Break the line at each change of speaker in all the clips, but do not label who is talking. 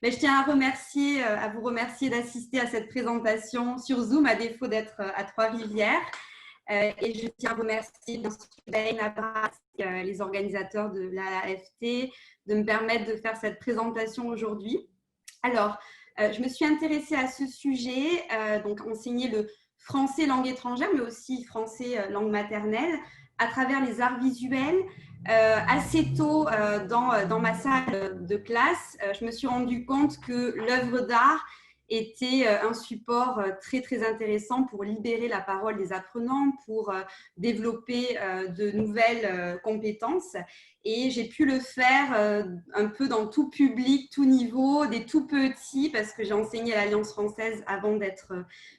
Mais je tiens à vous remercier d'assister à cette présentation sur Zoom, à défaut d'être à Trois-Rivières. Et je tiens à remercier bien sûr Bain Abbas, les organisateurs de l'AFT, de me permettre de faire cette présentation aujourd'hui. Alors, je me suis intéressée à ce sujet, donc enseigner le français langue étrangère, mais aussi français langue maternelle, à travers les arts visuels. Assez tôt dans ma salle de classe, je me suis rendu compte que l'œuvre d'art était un support très très intéressant pour libérer la parole des apprenants, pour développer de nouvelles compétences. Et j'ai pu le faire un peu dans tout public, tout niveau, des tout petits, parce que j'ai enseigné à l'Alliance française avant d'être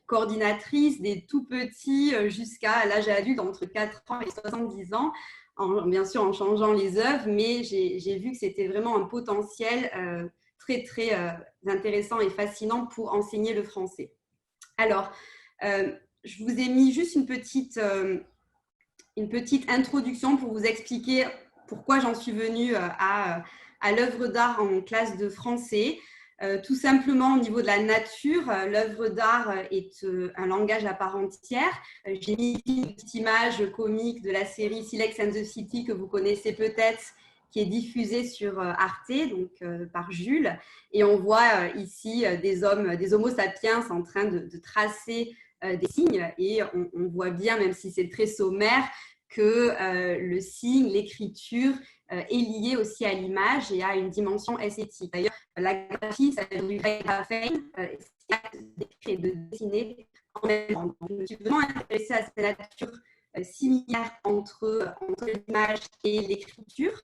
coordinatrice, des tout petits jusqu'à l'âge adulte, entre 4 ans et 70 ans, bien sûr en changeant les œuvres, mais j'ai vu que c'était vraiment un potentiel très, très intéressant et fascinant pour enseigner le français. Alors, je vous ai mis juste une petite introduction pour vous expliquer pourquoi j'en suis venue à l'œuvre d'art en classe de français. Tout simplement au niveau de la nature, l'œuvre d'art est un langage à part entière. J'ai mis une petite image comique de la série Silex and the City que vous connaissez peut-être, qui est diffusée sur Arte, donc par Jules. Et on voit ici des homo sapiens en train de tracer des signes. Et on voit bien, même si c'est très sommaire, que le signe, l'écriture est liée aussi à l'image et à une dimension esthétique. D'ailleurs, la graphie, ça vient du grec graphein, c'est d'écrire et de dessiner en même temps. Je me suis vraiment intéressée à cette nature similaire entre l'image et l'écriture.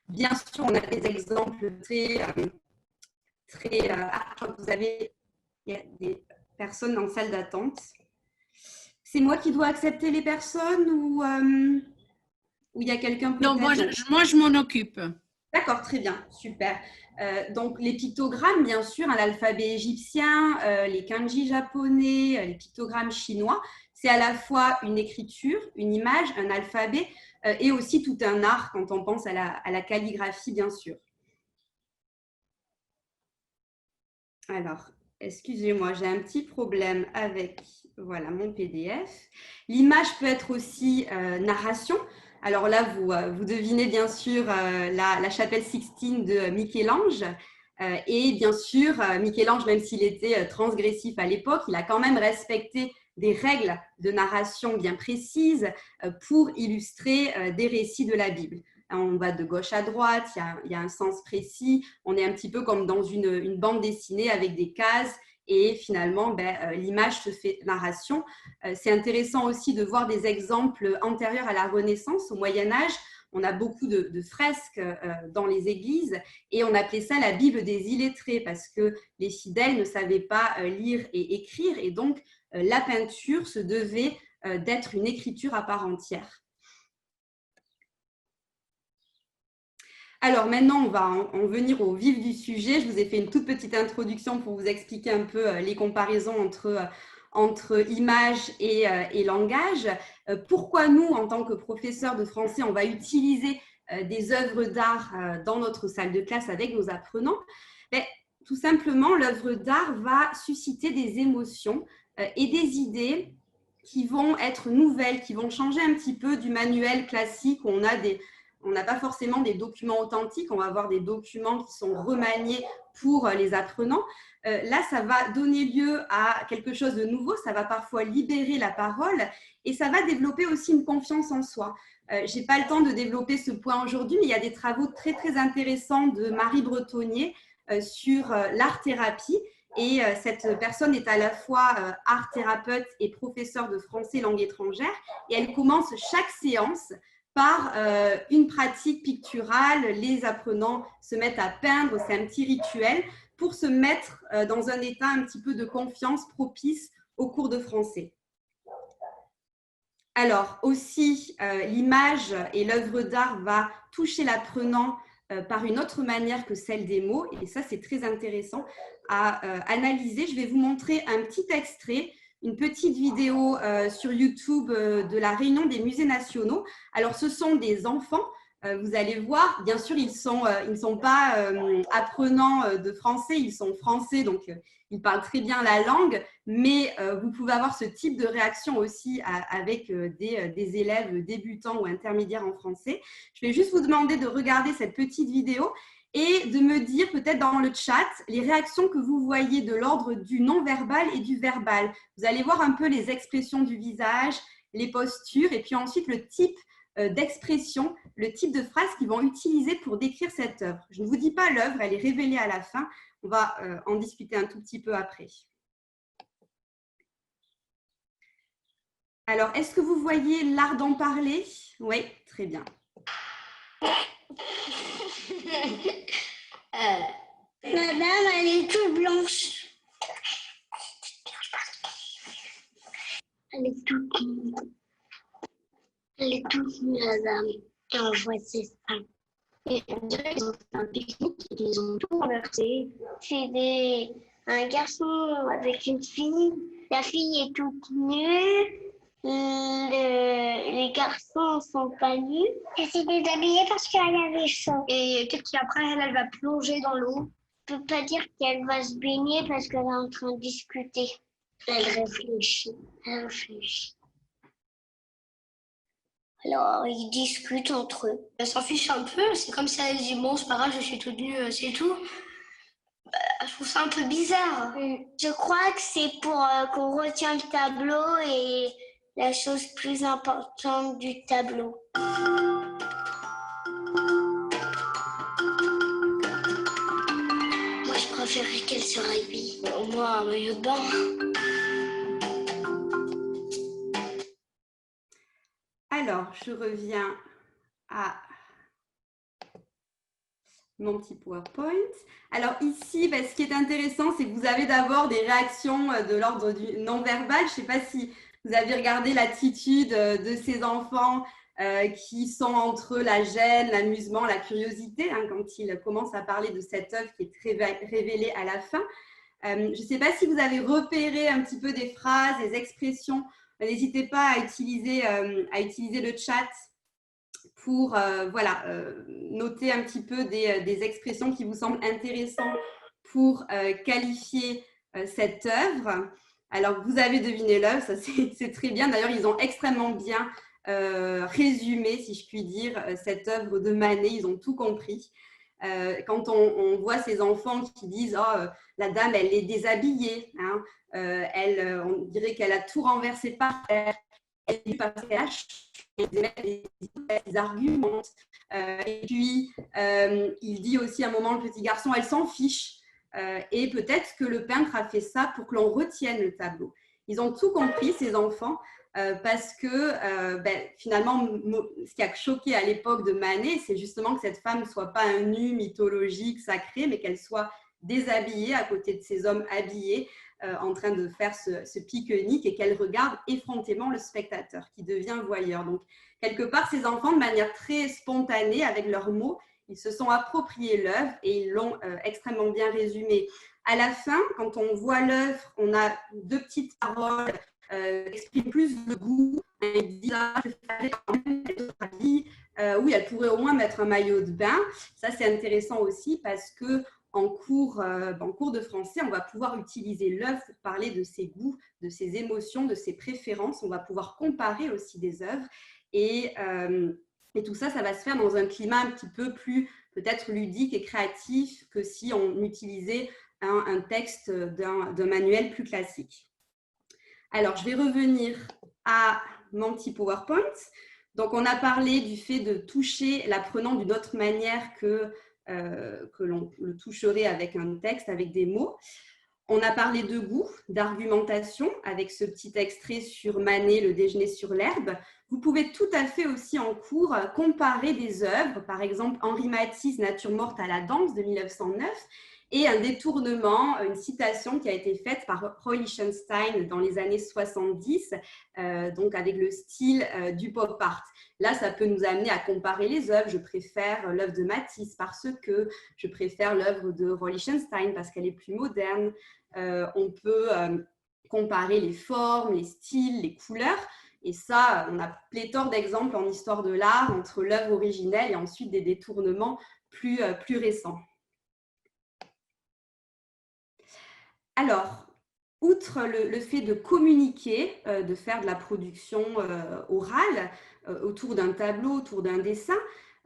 Bien sûr, on a des exemples très vous avez, il y a des personnes en salle d'attente. C'est moi qui dois accepter les personnes ou il y a quelqu'un peut-être?
Non, moi, je m'en occupe.
D'accord, très bien, super. Donc, les pictogrammes, bien sûr, l'alphabet égyptien, les kanji japonais, les pictogrammes chinois, c'est à la fois une écriture, une image, un alphabet et aussi tout un art quand on pense à la calligraphie, bien sûr. Alors, excusez-moi, j'ai un petit problème avec voilà, mon PDF. L'image peut être aussi narration. Alors là, vous devinez bien sûr la chapelle Sixtine de Michel-Ange. Et bien sûr, Michel-Ange, même s'il était transgressif à l'époque, il a quand même respecté des règles de narration bien précises pour illustrer des récits de la Bible. On va de gauche à droite, il y a un sens précis. On est un petit peu comme dans une bande dessinée avec des cases et finalement, l'image se fait narration. C'est intéressant aussi de voir des exemples antérieurs à la Renaissance, au Moyen-Âge. On a beaucoup de fresques dans les églises et on appelait ça la Bible des illettrés parce que les fidèles ne savaient pas lire et écrire et donc la peinture se devait d'être une écriture à part entière. Alors maintenant, on va en venir au vif du sujet. Je vous ai fait une toute petite introduction pour vous expliquer un peu les comparaisons entre image et langage. Pourquoi nous, en tant que professeurs de français, on va utiliser des œuvres d'art dans notre salle de classe avec nos apprenants? Tout simplement, l'œuvre d'art va susciter des émotions et des idées qui vont être nouvelles, qui vont changer un petit peu du manuel classique où on n'a pas forcément des documents authentiques, on va avoir des documents qui sont remaniés pour les apprenants. Là, ça va donner lieu à quelque chose de nouveau, ça va parfois libérer la parole et ça va développer aussi une confiance en soi. Je n'ai pas le temps de développer ce point aujourd'hui, mais il y a des travaux très, très intéressants de Marie Bretonnier sur l'art-thérapie. Et cette personne est à la fois art-thérapeute et professeure de français langue étrangère. Et elle commence chaque séance par une pratique picturale. Les apprenants se mettent à peindre, c'est un petit rituel pour se mettre dans un état un petit peu de confiance propice au cours de français. Alors aussi, l'image et l'œuvre d'art va toucher l'apprenant par une autre manière que celle des mots. Et ça, c'est très intéressant à analyser. Je vais vous montrer un petit extrait, une petite vidéo sur YouTube de la réunion des musées nationaux. Alors, ce sont des enfants vous allez voir, bien sûr, ils ne sont pas apprenants de français, ils sont français, donc ils parlent très bien la langue, mais vous pouvez avoir ce type de réaction aussi avec des élèves débutants ou intermédiaires en français. Je vais juste vous demander de regarder cette petite vidéo et de me dire peut-être dans le chat les réactions que vous voyez de l'ordre du non-verbal et du verbal. Vous allez voir un peu les expressions du visage, les postures et puis ensuite le type d'expression, le type de phrase qu'ils vont utiliser pour décrire cette œuvre. Je ne vous dis pas l'œuvre, elle est révélée à la fin. On va en discuter un tout petit peu après. Alors, est-ce que vous voyez l'art d'en parler? Oui, très bien.
Madame, elle est toute blanche. Elle est toute nue. Elle est toute nue, madame. Et on voit ses seins. Et on dirait qu'ils ont fait un pique-nique et ils ont tout renversé. C'est un garçon avec une fille. La fille est toute nue. Les garçons sont pas nus. Elle s'est déshabillée parce qu'elle avait chaud. Et peut-être qu'après, elle va plonger dans l'eau. Je ne peux pas dire qu'elle va se baigner parce qu'elle est en train de discuter. Elle réfléchit. Elle réfléchit. Alors, ils discutent entre eux. Elle s'en fiche un peu. C'est comme si elle dit, bon, c'est pas grave, je suis toute nue, c'est tout. Je trouve ça un peu bizarre. Je crois que c'est pour qu'on retient le tableau et la chose plus importante du tableau. Moi, je préférerais qu'elle se rhabille. Au moins un maillot de bain.
Alors, je reviens à mon petit PowerPoint. Alors ici, ce qui est intéressant, c'est que vous avez d'abord des réactions de l'ordre du non-verbal. Je ne sais pas si vous avez regardé l'attitude de ces enfants qui sont entre la gêne, l'amusement, la curiosité, hein, quand ils commencent à parler de cette œuvre qui est révélée à la fin. Je ne sais pas si vous avez repéré un petit peu des phrases, des expressions. N'hésitez pas à utiliser le chat pour noter un petit peu des expressions qui vous semblent intéressantes pour qualifier cette œuvre. Alors, vous avez deviné l'œuvre, ça c'est très bien. D'ailleurs, ils ont extrêmement bien résumé, si je puis dire, cette œuvre de Manet. Ils ont tout compris. Quand on voit ces enfants qui disent « Oh, la dame, elle est déshabillée hein, on dirait qu'elle a tout renversé par terre. Elle est parce qu'elle a des arguments. Et puis, il dit aussi à un moment, le petit garçon, elle s'en fiche. Et peut-être que le peintre a fait ça pour que l'on retienne le tableau. Ils ont tout compris, ces enfants, parce que finalement, ce qui a choqué à l'époque de Manet, c'est justement que cette femme ne soit pas un nu mythologique, sacré, mais qu'elle soit déshabillée à côté de ces hommes habillés, en train de faire ce pique-nique et qu'elle regarde effrontément le spectateur qui devient voyeur. Donc, quelque part, ces enfants, de manière très spontanée, avec leurs mots, ils se sont appropriés l'œuvre et ils l'ont extrêmement bien résumée. À la fin, quand on voit l'œuvre, on a deux petites paroles qui expriment plus de goût. Elle dit « je ferais quand même être habillée ». Oui, elle pourrait au moins mettre un maillot de bain. Ça, c'est intéressant aussi parce que en cours de français, on va pouvoir utiliser l'œuvre pour parler de ses goûts, de ses émotions, de ses préférences. On va pouvoir comparer aussi des œuvres. Et tout ça, ça va se faire dans un climat un petit peu plus peut-être ludique et créatif que si on utilisait un texte d'un manuel plus classique. Alors, je vais revenir à mon petit PowerPoint. Donc, on a parlé du fait de toucher l'apprenant d'une autre manière que l'on le toucherait avec un texte, avec des mots. On a parlé de goût, d'argumentation, avec ce petit extrait sur Manet, Le déjeuner sur l'herbe. Vous pouvez tout à fait aussi en cours comparer des œuvres, par exemple Henri Matisse, Nature morte à la danse de 1909, et un détournement, une citation qui a été faite par Roy Lichtenstein dans les années 70, donc avec le style du pop art. Là, ça peut nous amener à comparer les œuvres. Je préfère l'œuvre de Matisse parce que je préfère l'œuvre de Roy Lichtenstein parce qu'elle est plus moderne. On peut comparer les formes, les styles, les couleurs. Et ça, on a pléthore d'exemples en histoire de l'art entre l'œuvre originelle et ensuite des détournements plus récents. Alors, outre le fait de communiquer, de faire de la production orale autour d'un tableau, autour d'un dessin,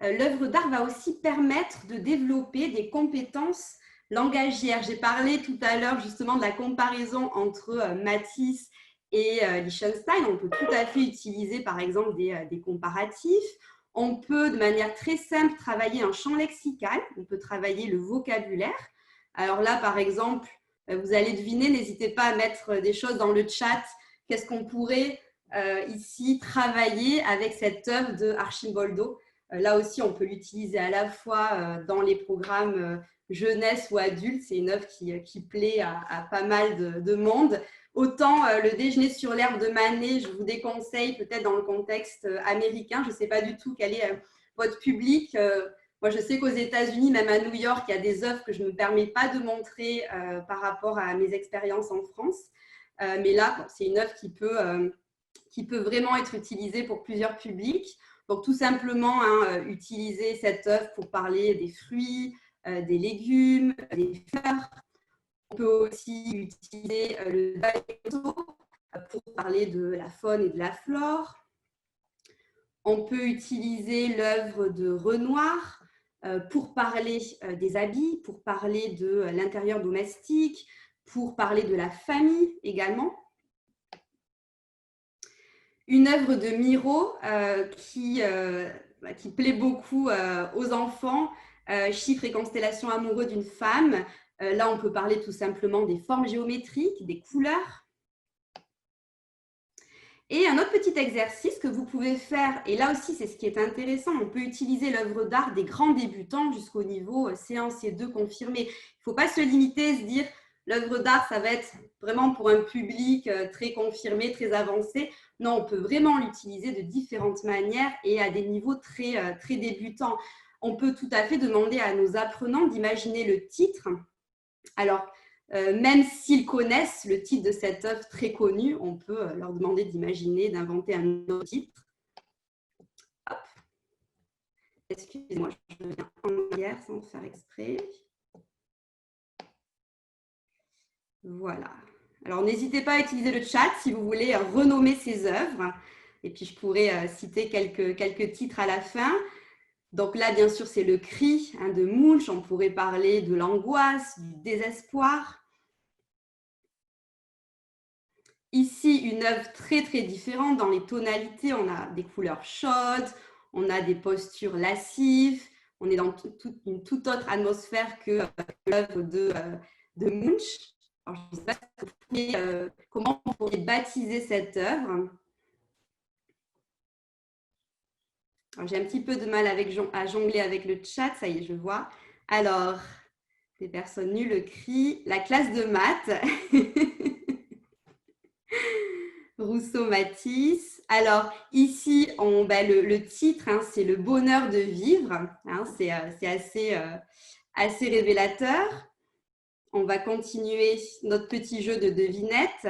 l'œuvre d'art va aussi permettre de développer des compétences langagières. J'ai parlé tout à l'heure justement de la comparaison entre Matisse et Liechtenstein. On peut tout à fait utiliser par exemple des comparatifs. On peut de manière très simple travailler un champ lexical, on peut travailler le vocabulaire. Alors là, par exemple, vous allez deviner, n'hésitez pas à mettre des choses dans le chat. Qu'est-ce qu'on pourrait ici travailler avec cette œuvre de Archimboldo? Là aussi, on peut l'utiliser à la fois dans les programmes jeunesse ou adulte. C'est une œuvre qui plaît à pas mal de monde. Autant le déjeuner sur l'herbe de Manet, je vous déconseille peut-être dans le contexte américain. Je ne sais pas du tout quel est votre public. Moi, je sais qu'aux États-Unis, même à New York, il y a des œuvres que je ne me permets pas de montrer par rapport à mes expériences en France. Mais là, c'est une œuvre qui peut vraiment être utilisée pour plusieurs publics. Donc, tout simplement, utiliser cette œuvre pour parler des fruits, des légumes, des fleurs. On peut aussi utiliser le balletto pour parler de la faune et de la flore. On peut utiliser l'œuvre de Renoir pour parler des habits, pour parler de l'intérieur domestique, pour parler de la famille également. Une œuvre de Miro qui plaît beaucoup aux enfants, Chiffres et constellations amoureux d'une femme. Là, on peut parler tout simplement des formes géométriques, des couleurs. Et un autre petit exercice que vous pouvez faire, et là aussi c'est ce qui est intéressant, on peut utiliser l'œuvre d'art des grands débutants jusqu'au niveau C1, C2 confirmé. Il ne faut pas se limiter, se dire l'œuvre d'art ça va être vraiment pour un public très confirmé, très avancé. Non, on peut vraiment l'utiliser de différentes manières et à des niveaux très débutants. On peut tout à fait demander à nos apprenants d'imaginer le titre. Alors, même s'ils connaissent le titre de cette œuvre très connue, on peut leur demander d'imaginer, d'inventer un autre titre. Hop. Excusez-moi, je viens en arrière sans faire exprès. Voilà. Alors, n'hésitez pas à utiliser le chat si vous voulez renommer ces œuvres. Et puis, je pourrais citer quelques titres à la fin. Donc là, bien sûr, c'est le cri de Munch. On pourrait parler de l'angoisse, du désespoir. Ici, une œuvre très différente dans les tonalités. On a des couleurs chaudes, on a des postures lascives, on est dans une toute autre atmosphère que l'œuvre de Munch. Alors, je ne sais pas comment on pourrait baptiser cette œuvre. J'ai un petit peu de mal à jongler avec le chat, ça y est, je vois. Alors, des personnes nulles crient la classe de maths. Rousseau, Matisse. Alors, ici, le titre, c'est Le bonheur de vivre. C'est assez révélateur. On va continuer notre petit jeu de devinettes.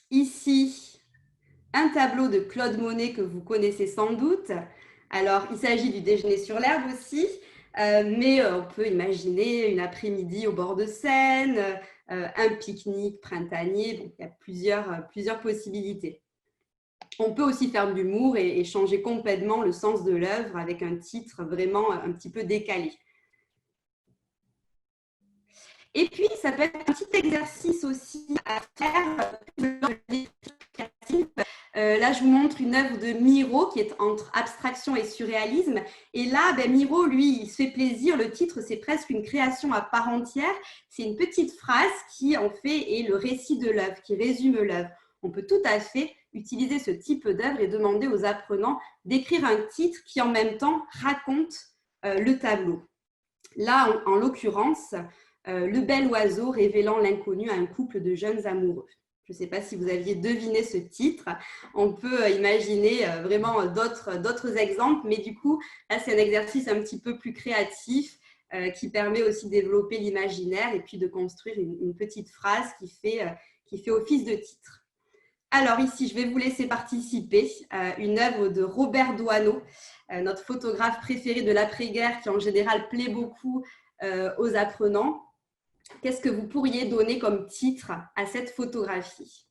Ici, un tableau de Claude Monet que vous connaissez sans doute. Alors, il s'agit du déjeuner sur l'herbe aussi, mais on peut imaginer une après-midi au bord de Seine, un pique-nique printanier. Donc, il y a plusieurs possibilités. On peut aussi faire de l'humour et changer complètement le sens de l'œuvre avec un titre vraiment un petit peu décalé. Et puis, ça peut être un petit exercice aussi à faire. Là, je vous montre une œuvre de Miro qui est entre abstraction et surréalisme. Et là, Miro, lui, il se fait plaisir. Le titre, c'est presque une création à part entière. C'est une petite phrase qui, en fait, est le récit de l'œuvre, qui résume l'œuvre. On peut tout à fait utiliser ce type d'œuvre et demander aux apprenants d'écrire un titre qui, en même temps, raconte le tableau. Là, en l'occurrence, Le bel oiseau révélant l'inconnu à un couple de jeunes amoureux. Je ne sais pas si vous aviez deviné ce titre. On peut imaginer vraiment d'autres exemples, mais du coup, là, c'est un exercice un petit peu plus créatif qui permet aussi de développer l'imaginaire et puis de construire une petite phrase qui fait office de titre. Alors ici, je vais vous laisser participer à une œuvre de Robert Doisneau, notre photographe préféré de l'après-guerre qui en général plaît beaucoup aux apprenants. Qu'est-ce que vous pourriez donner comme titre à cette photographie?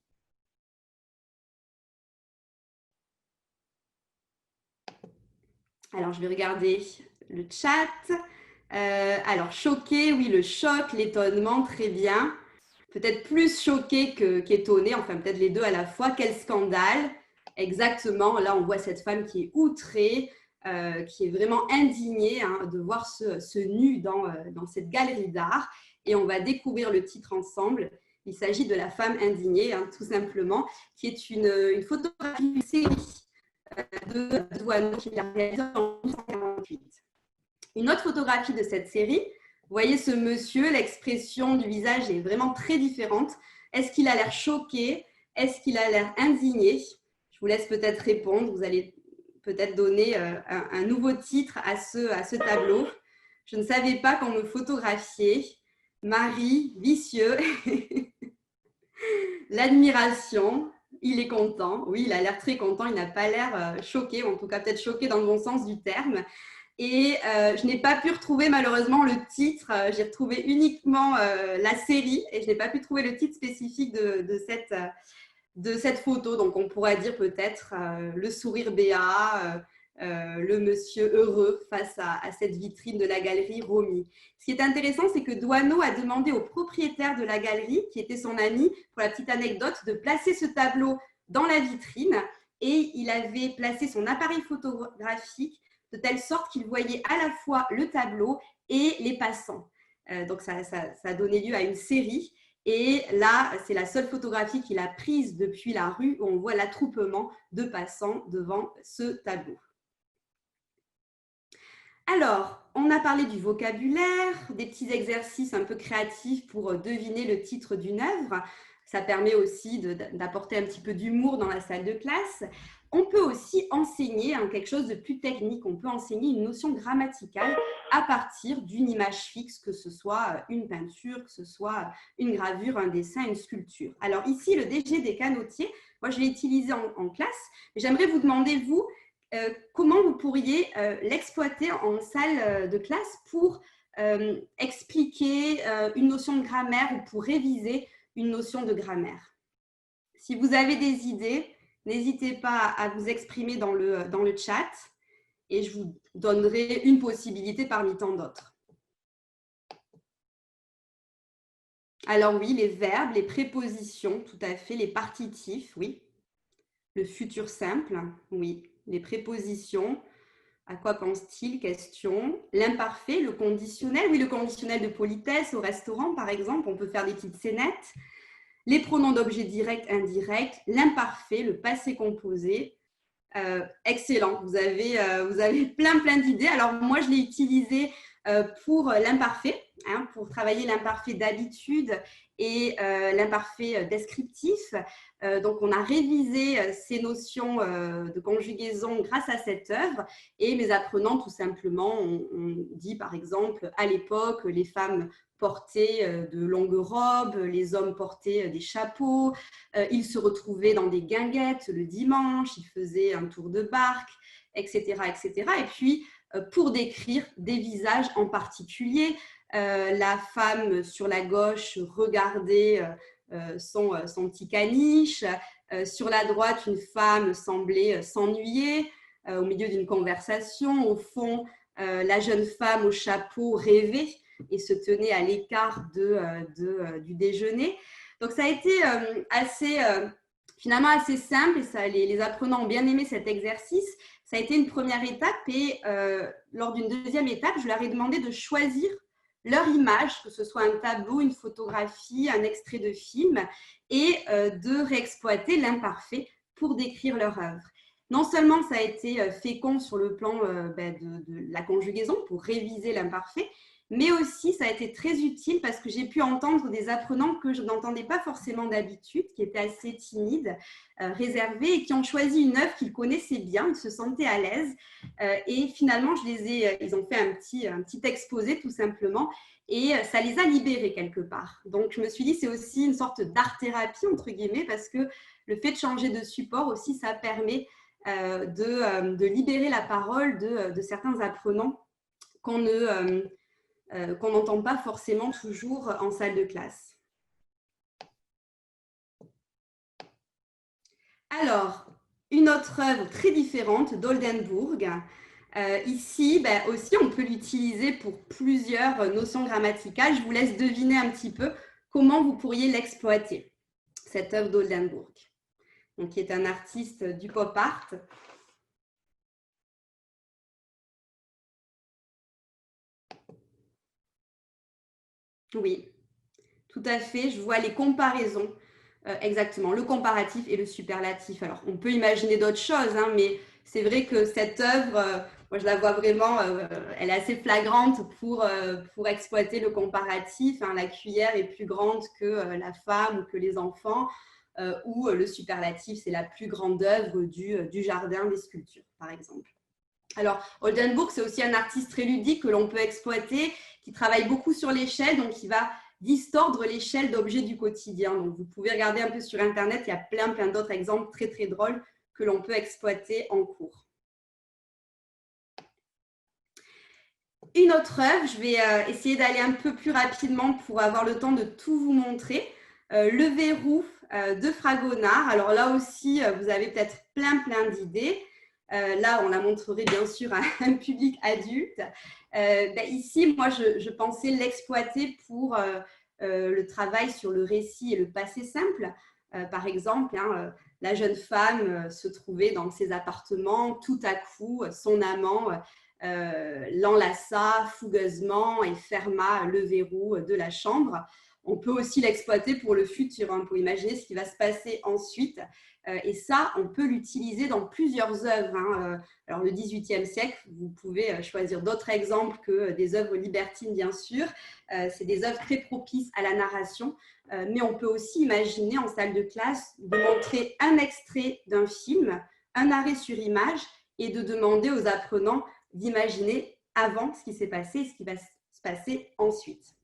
Alors, je vais regarder le chat. Alors, choqué, oui, le choc, l'étonnement, très bien. Peut-être plus choqué qu'étonné, enfin peut-être les deux à la fois. Quel scandale! Exactement, là on voit cette femme qui est outrée, qui est vraiment indignée de voir ce nu dans cette galerie d'art. Et on va découvrir le titre ensemble. Il s'agit de La femme indignée, tout simplement, qui est une photographie d'une série de Doisneau qu'il a réalisée en 1948. Une autre photographie de cette série, vous voyez ce monsieur, l'expression du visage est vraiment très différente. Est-ce qu'il a l'air choqué? Est-ce qu'il a l'air indigné? Je vous laisse peut-être répondre. Vous allez peut-être donner un nouveau titre à ce tableau. Je ne savais pas qu'on me photographiait. Marie, vicieux. L'admiration. Il est content. Oui, il a l'air très content. Il n'a pas l'air choqué, en tout cas peut-être choqué dans le bon sens du terme. Et je n'ai pas pu retrouver malheureusement le titre. J'ai retrouvé uniquement la série et je n'ai pas pu trouver le titre spécifique de cette photo. Donc, on pourra dire peut-être le sourire béat, le monsieur heureux face à cette vitrine de la galerie Romy. Ce qui est intéressant, c'est que Doisneau a demandé au propriétaire de la galerie, qui était son ami, pour la petite anecdote, de placer ce tableau dans la vitrine et il avait placé son appareil photographique de telle sorte qu'il voyait à la fois le tableau et les passants. Donc, ça a donné lieu à une série. Et là, c'est la seule photographie qu'il a prise depuis la rue où on voit l'attroupement de passants devant ce tableau. Alors, on a parlé du vocabulaire, des petits exercices un peu créatifs pour deviner le titre d'une œuvre. Ça permet aussi d'apporter un petit peu d'humour dans la salle de classe. On peut aussi enseigner quelque chose de plus technique. On peut enseigner une notion grammaticale à partir d'une image fixe, que ce soit une peinture, que ce soit une gravure, un dessin, une sculpture. Alors ici, le DG des canotiers, moi je l'ai utilisé en classe. J'aimerais vous demander, vous, comment vous pourriez l'exploiter en salle de classe pour expliquer une notion de grammaire ou pour réviser une notion de grammaire. Si vous avez des idées, n'hésitez pas à vous exprimer dans le chat et je vous donnerai une possibilité parmi tant d'autres. Alors oui, les verbes, les prépositions, tout à fait, les partitifs, oui. Le futur simple, oui. Les prépositions, à quoi pense-t-il? Question. L'imparfait, le conditionnel, oui, le conditionnel de politesse au restaurant, par exemple, on peut faire des petites scénettes. Les pronoms d'objet direct, indirect, l'imparfait, le passé composé. Excellent, vous avez plein d'idées. Alors moi, je l'ai utilisé pour l'imparfait, pour travailler l'imparfait d'habitude et l'imparfait descriptif. Donc, on a révisé ces notions de conjugaison grâce à cette œuvre et mes apprenants, tout simplement, ont dit, par exemple, à l'époque, les femmes portaient de longues robes, les hommes portaient des chapeaux, ils se retrouvaient dans des guinguettes le dimanche, ils faisaient un tour de barque, etc., etc. Et puis, pour décrire des visages en particulier, la femme sur la gauche regardait son petit caniche, sur la droite, une femme semblait s'ennuyer au milieu d'une conversation, au fond, la jeune femme au chapeau rêvait et se tenait à l'écart du déjeuner. Donc, ça a été finalement assez simple et les apprenants ont bien aimé cet exercice. Ça a été une première étape et lors d'une deuxième étape, je leur ai demandé de choisir leur image, que ce soit un tableau, une photographie, un extrait de film et de réexploiter l'imparfait pour décrire leur œuvre. Non seulement ça a été fécond sur le plan de la conjugaison pour réviser l'imparfait, mais aussi ça a été très utile parce que j'ai pu entendre des apprenants que je n'entendais pas forcément d'habitude, qui étaient assez timides, réservés et qui ont choisi une œuvre qu'ils connaissaient bien, ils se sentaient à l'aise. Et finalement, ils ont fait un petit exposé tout simplement et ça les a libérés quelque part. Donc, je me suis dit, c'est aussi une sorte d'art-thérapie, entre guillemets, parce que le fait de changer de support aussi, ça permet de libérer la parole de certains apprenants qu'on n'entend pas forcément toujours en salle de classe. Alors, une autre œuvre très différente d'Oldenburg. Ici, aussi, on peut l'utiliser pour plusieurs notions grammaticales. Je vous laisse deviner un petit peu comment vous pourriez l'exploiter, cette œuvre d'Oldenburg, qui est un artiste du pop art. Oui, tout à fait. Je vois les comparaisons. Exactement, le comparatif et le superlatif. Alors, on peut imaginer d'autres choses, mais c'est vrai que cette œuvre, moi, je la vois vraiment, elle est assez flagrante pour exploiter le comparatif. La cuillère est plus grande que la femme ou que les enfants, ou le superlatif, c'est la plus grande œuvre du jardin des sculptures, par exemple. Alors, Oldenburg, c'est aussi un artiste très ludique que l'on peut exploiter, qui travaille beaucoup sur l'échelle, donc il va distordre l'échelle d'objets du quotidien. Donc, vous pouvez regarder un peu sur Internet, il y a plein d'autres exemples très, très drôles que l'on peut exploiter en cours. Une autre œuvre, je vais essayer d'aller un peu plus rapidement pour avoir le temps de tout vous montrer. Le verrou de Fragonard. Alors là aussi, vous avez peut-être plein d'idées. Là, on la montrerait bien sûr à un public adulte. Ici, moi, je pensais l'exploiter pour le travail sur le récit et le passé simple. Par exemple, la jeune femme se trouvait dans ses appartements, tout à coup, son amant l'enlaça fougueusement et ferma le verrou de la chambre. On peut aussi l'exploiter pour le futur, pour imaginer ce qui va se passer ensuite. Et ça, on peut l'utiliser dans plusieurs œuvres. Alors, le XVIIIe siècle, vous pouvez choisir d'autres exemples que des œuvres libertines, bien sûr. C'est des œuvres très propices à la narration. Mais on peut aussi imaginer en salle de classe de montrer un extrait d'un film, un arrêt sur image et de demander aux apprenants d'imaginer avant ce qui s'est passé et ce qui va se passer ensuite.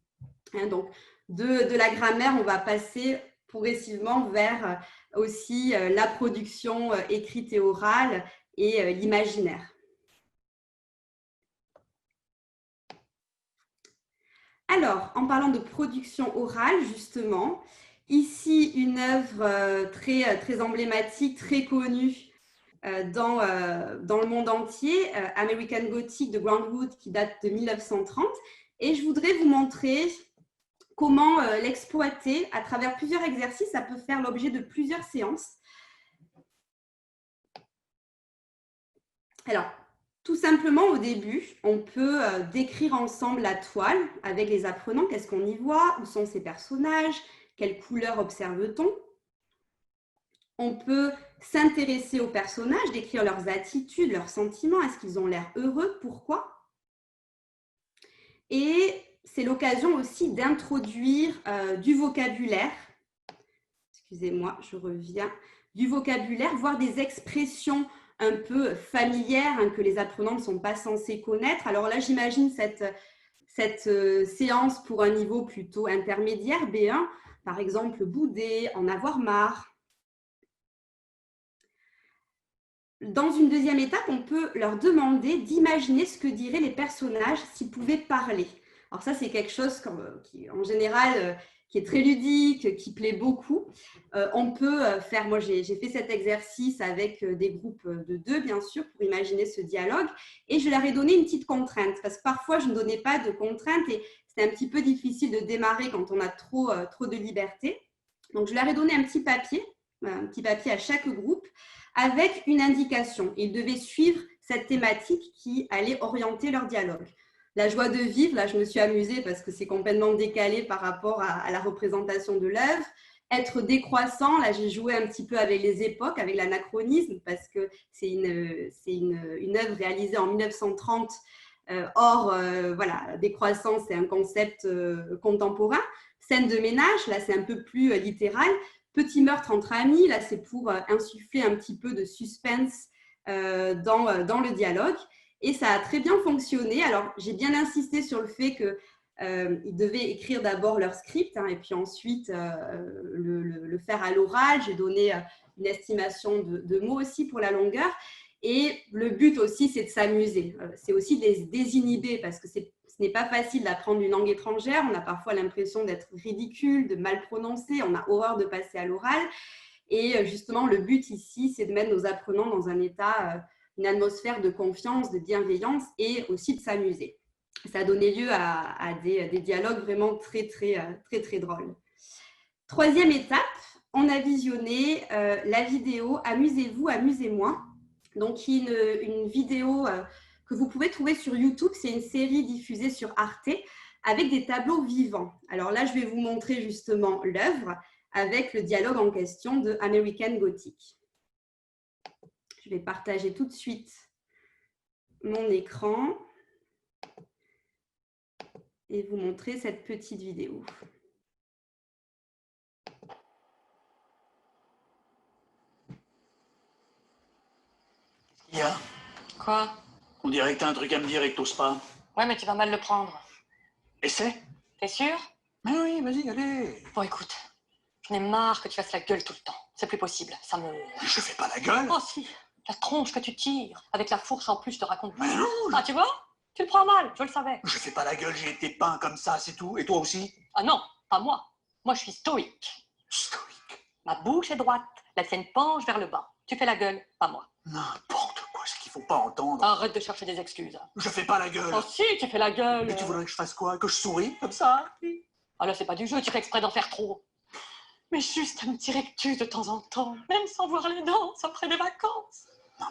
Donc, de la grammaire, on va passer progressivement vers aussi la production écrite et orale et l'imaginaire. Alors, en parlant de production orale, justement, ici, une œuvre très emblématique, très connue dans le monde entier, American Gothic de Groundwood, qui date de 1930. Et je voudrais vous montrer comment l'exploiter à travers plusieurs exercices. Ça peut faire l'objet de plusieurs séances. Alors, tout simplement, au début, on peut décrire ensemble la toile avec les apprenants. Qu'est-ce qu'on y voit? Où sont ces personnages? Quelles couleurs observe-t-on? On peut s'intéresser aux personnages, décrire leurs attitudes, leurs sentiments. Est-ce qu'ils ont l'air heureux? Pourquoi? Et c'est l'occasion aussi d'introduire du vocabulaire. Excusez-moi, je reviens. Du vocabulaire, voire des expressions un peu familières que les apprenants ne sont pas censés connaître. Alors là, j'imagine cette séance pour un niveau plutôt intermédiaire, B1, par exemple, bouder, en avoir marre. Dans une deuxième étape, on peut leur demander d'imaginer ce que diraient les personnages s'ils pouvaient parler. Alors ça, c'est quelque chose qui, en général, qui est très ludique, qui plaît beaucoup. On peut faire, moi j'ai fait cet exercice avec des groupes de 2, bien sûr, pour imaginer ce dialogue. Et je leur ai donné une petite contrainte, parce que parfois, je ne donnais pas de contrainte et c'est un petit peu difficile de démarrer quand on a trop de liberté. Donc, je leur ai donné un petit papier à chaque groupe, avec une indication. Ils devaient suivre cette thématique qui allait orienter leur dialogue. La joie de vivre, là je me suis amusée parce que c'est complètement décalé par rapport à la représentation de l'œuvre. Être décroissant, là j'ai joué un petit peu avec les époques, avec l'anachronisme, parce que c'est une œuvre réalisée en 1930 Or, voilà, décroissance, c'est un concept contemporain. Scène de ménage, là, c'est un peu plus littéral. Petit meurtre entre amis, là, c'est pour insuffler un petit peu de suspense dans le dialogue. Et ça a très bien fonctionné. Alors, j'ai bien insisté sur le fait qu'ils devaient écrire d'abord leur script et puis ensuite le faire à l'oral. J'ai donné une estimation de mots aussi pour la longueur. Et le but aussi, c'est de s'amuser. C'est aussi de les désinhiber parce que ce n'est pas facile d'apprendre une langue étrangère. On a parfois l'impression d'être ridicule, de mal prononcer. On a horreur de passer à l'oral. Et justement, le but ici, c'est de mettre nos apprenants dans un état, une atmosphère de confiance, de bienveillance et aussi de s'amuser. Ça a donné lieu à des dialogues vraiment très drôles. Troisième étape, on a visionné la vidéo « Amusez-vous, amusez-moi ». Donc, une vidéo que vous pouvez trouver sur YouTube. C'est une série diffusée sur Arte avec des tableaux vivants. Alors là, je vais vous montrer justement l'œuvre avec le dialogue en question de American Gothic. Je vais partager tout de suite mon écran et vous montrer cette petite vidéo.
Il y a.
Quoi?
On dirait que t'as un truc à me dire et que t'oses pas.
Ouais, mais tu vas mal le prendre.
Essaie.
T'es sûr?
Mais oui, vas-y, allez.
Bon, écoute, j'en ai marre que tu fasses la gueule tout le temps. C'est plus possible, ça me...
Je fais pas la gueule.
Oh si, la tronche que tu tires, avec la fourche en plus, je te raconte pas.
Mais non.
Ah, tu vois? Tu le prends mal, je le savais.
Je fais pas la gueule, j'ai été peint comme ça, c'est tout. Et toi aussi?
Ah non, pas moi. Moi, je suis stoïque.
Stoïque.
Ma bouche est droite, la tienne penche vers le bas. Tu fais la gueule, pas moi.
N'importe quoi, ce qu'il faut pas entendre.
Arrête de chercher des excuses.
Je fais pas la gueule.
Oh si, tu fais la gueule.
Mais tu voudrais que je fasse quoi? Que je souris comme ça?
Ah là, c'est pas du jeu, tu fais exprès d'en faire trop. Mais juste un petit rectus de temps en temps, même sans voir les dents, après des vacances.
Non,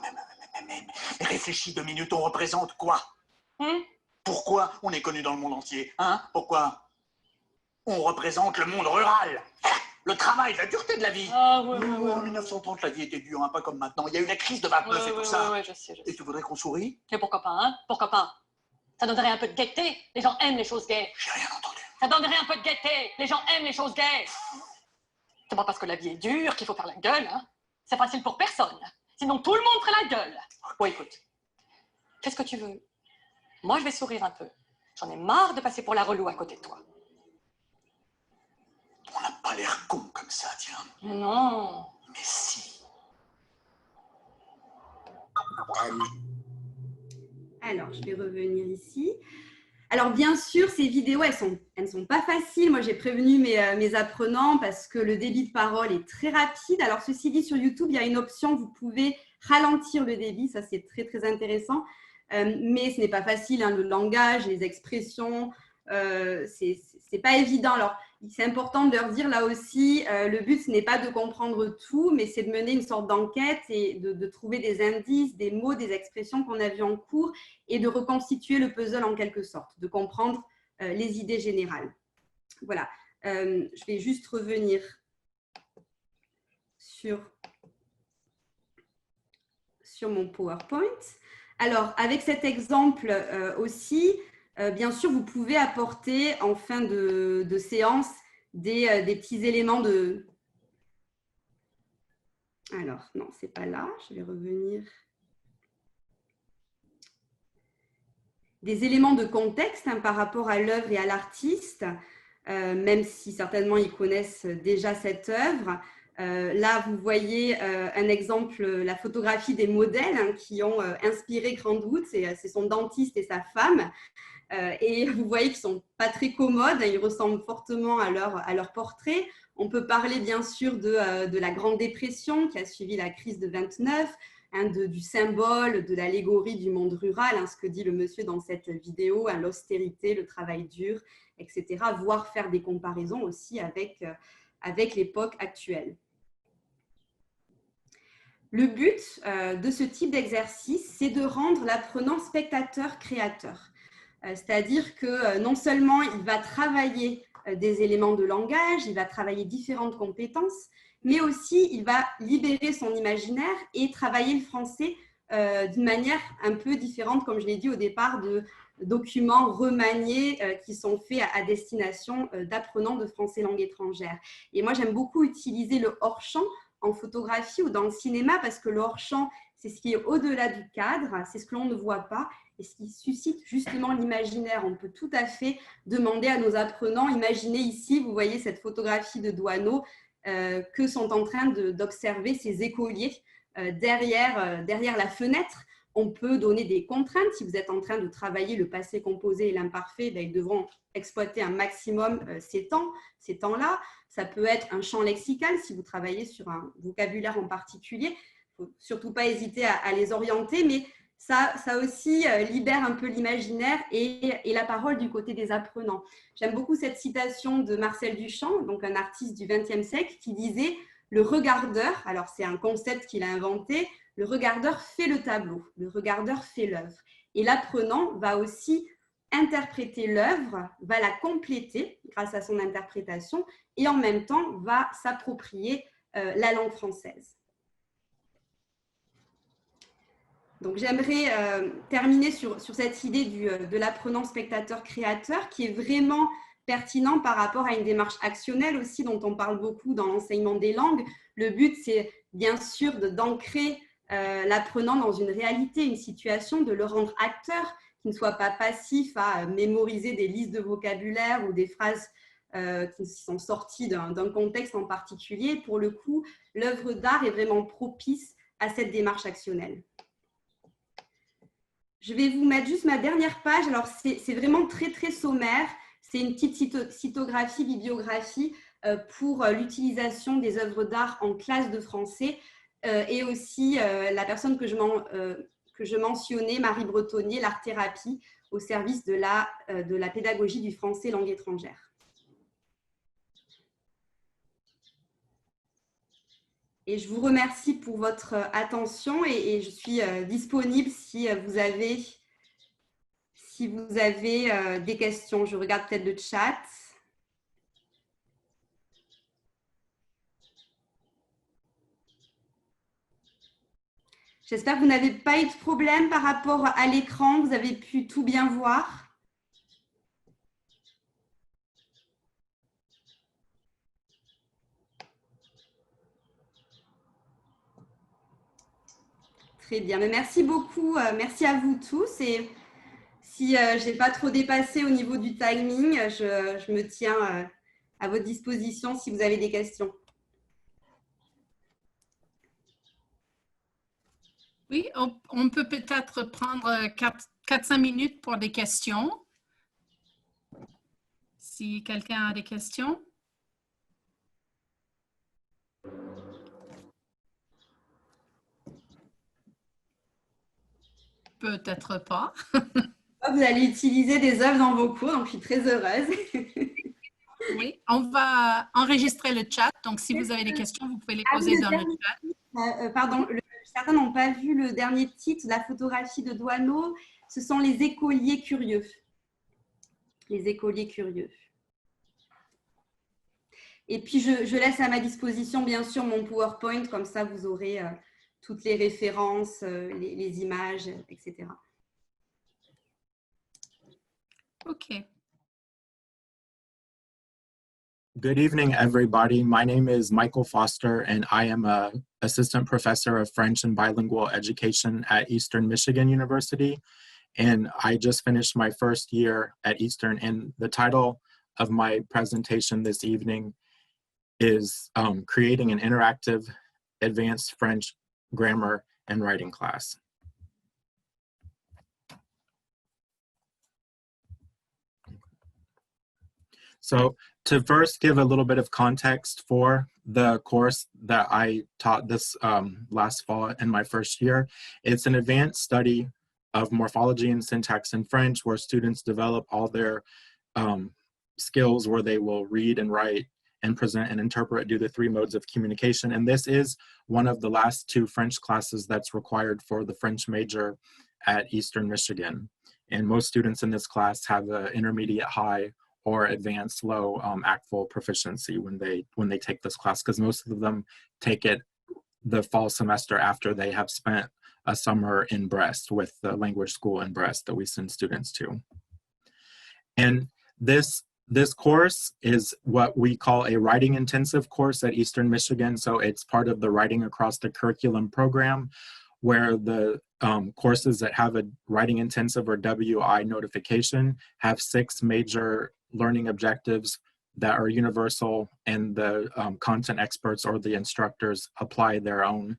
mais réfléchis 2 minutes, on représente quoi? Pourquoi on est connu dans le monde entier? Hein? Pourquoi? On représente le monde rural. Le travail, la dureté de la vie.
Ah ouais.
En 1930, la vie était dure, hein, pas comme maintenant. Il y a eu la crise de 29 et tout ça.
Ouais, je sais.
Et tu voudrais qu'on sourie?
Et pourquoi pas, hein? Pourquoi pas? Ça donnerait un peu de gaieté. Les gens aiment les choses gaies.
J'ai rien entendu.
Ça donnerait un peu de gaieté. Les gens aiment les choses gaies. C'est pas parce que la vie est dure qu'il faut faire la gueule, hein? C'est facile pour personne. Sinon, tout le monde ferait la gueule. Bon, écoute. Qu'est-ce que tu veux? Moi, je vais sourire un peu. J'en ai marre de passer pour la relou à côté de toi.
On n'a pas l'air con comme ça, tiens.
Mais non.
Mais si.
Alors, je vais revenir ici. Alors, bien sûr, ces vidéos, elles sont pas faciles. Moi, j'ai prévenu mes apprenants parce que le débit de parole est très rapide. Alors, ceci dit, sur YouTube, il y a une option, vous pouvez ralentir le débit. Ça, c'est très intéressant. Mais ce n'est pas facile, hein, le langage, les expressions, c'est pas évident. Alors, c'est important de leur dire là aussi, le but, ce n'est pas de comprendre tout, mais c'est de mener une sorte d'enquête et de trouver des indices, des mots, des expressions qu'on a vues en cours et de reconstituer le puzzle en quelque sorte, de comprendre les idées générales. Voilà, je vais juste revenir sur mon PowerPoint. Alors, avec cet exemple aussi, bien sûr, vous pouvez apporter en fin de séance des petits éléments de... Alors, non, ce n'est pas là. Je vais revenir. Des éléments de contexte par rapport à l'œuvre et à l'artiste, même si certainement ils connaissent déjà cette œuvre. Là, vous voyez un exemple, la photographie des modèles qui ont inspiré Grant-Wood, c'est son dentiste et sa femme. Et vous voyez qu'ils ne sont pas très commodes, ils ressemblent fortement à leur portrait. On peut parler bien sûr de la Grande Dépression qui a suivi la crise de 29, du symbole, de l'allégorie du monde rural, ce que dit le monsieur dans cette vidéo, l'austérité, le travail dur, etc. Voire faire des comparaisons aussi avec l'époque actuelle. Le but de ce type d'exercice, c'est de rendre l'apprenant spectateur-créateur. C'est-à-dire que non seulement il va travailler des éléments de langage, il va travailler différentes compétences, mais aussi il va libérer son imaginaire et travailler le français d'une manière un peu différente, comme je l'ai dit au départ, documents remaniés qui sont faits à destination d'apprenants de français langue étrangère. Et moi, j'aime beaucoup utiliser le hors-champ en photographie ou dans le cinéma parce que le hors-champ, c'est ce qui est au-delà du cadre, c'est ce que l'on ne voit pas et ce qui suscite justement l'imaginaire. On peut tout à fait demander à nos apprenants, imaginez ici, vous voyez cette photographie de Doisneau, que sont en train d'observer ces écoliers derrière la fenêtre. On peut donner des contraintes. Si vous êtes en train de travailler le passé composé et l'imparfait, ils devront exploiter un maximum ces temps-là. Ça peut être un champ lexical si vous travaillez sur un vocabulaire en particulier. Il ne faut surtout pas hésiter à les orienter, mais ça aussi libère un peu l'imaginaire et la parole du côté des apprenants. J'aime beaucoup cette citation de Marcel Duchamp, donc un artiste du XXe siècle, qui disait « Le regardeur », alors c'est un concept qu'il a inventé, le regardeur fait le tableau, le regardeur fait l'œuvre. Et l'apprenant va aussi interpréter l'œuvre, va la compléter grâce à son interprétation et en même temps va s'approprier la langue française. Donc j'aimerais terminer sur cette idée de l'apprenant spectateur-créateur qui est vraiment pertinent par rapport à une démarche actionnelle aussi dont on parle beaucoup dans l'enseignement des langues. Le but, c'est bien sûr d'ancrer l'apprenant dans une réalité, une situation, de le rendre acteur, qui ne soit pas passif à mémoriser des listes de vocabulaire ou des phrases qui sont sorties d'un contexte en particulier. Pour le coup, l'œuvre d'art est vraiment propice à cette démarche actionnelle. Je vais vous mettre juste ma dernière page. Alors, c'est vraiment très, très sommaire. C'est une petite cytographie, bibliographie pour l'utilisation des œuvres d'art en classe de français et aussi la personne que je mentionnais, Marie Bretonnier, l'art-thérapie au service de la pédagogie du français langue étrangère. Et je vous remercie pour votre attention et je suis disponible si vous avez des questions. Je regarde peut-être le chat. J'espère que vous n'avez pas eu de problème par rapport à l'écran. Vous avez pu tout bien voir. Très bien, mais merci beaucoup, merci à vous tous et si je n'ai pas trop dépassé au niveau du timing, je me tiens à votre disposition si vous avez des questions.
Oui, on peut peut-être prendre 4-5 minutes pour des questions. Si quelqu'un a des questions. Peut-être pas.
Vous allez utiliser des œuvres dans vos cours, donc je suis très heureuse.
Oui, on va enregistrer le chat. Donc, si vous avez des questions, vous pouvez les poser dans le chat.
Pardon, certains n'ont pas vu le dernier titre, la photographie de Doisneau. Ce sont les écoliers curieux. Les écoliers curieux. Et puis, je laisse à ma disposition, bien sûr, mon PowerPoint. Comme ça, vous aurez toutes les références, les images, etc.
OK.
Good evening, everybody. My name is Michael Foster, and I am an assistant professor of French and bilingual education at Eastern Michigan University. And I just finished my first year at Eastern. And the title of my presentation this evening is Creating an Interactive Advanced French Grammar and Writing Class. So to first give a little bit of context for the course that I taught this last fall in my first year, it's an advanced study of morphology and syntax in French where students develop all their skills where they will read and write and present and interpret, do the 3 modes of communication. And this is one of the last 2 French classes that's required for the French major at Eastern Michigan. And most students in this class have an intermediate high or advanced low ACTFL proficiency when they take this class, because most of them take it the fall semester after they have spent a summer in Brest with the language school in Brest that we send students to. And this course is what we call a writing intensive course at Eastern Michigan. So it's part of the Writing Across the Curriculum program, where the courses that have a writing intensive or WI notification have 6 major learning objectives that are universal, and the content experts or the instructors apply their own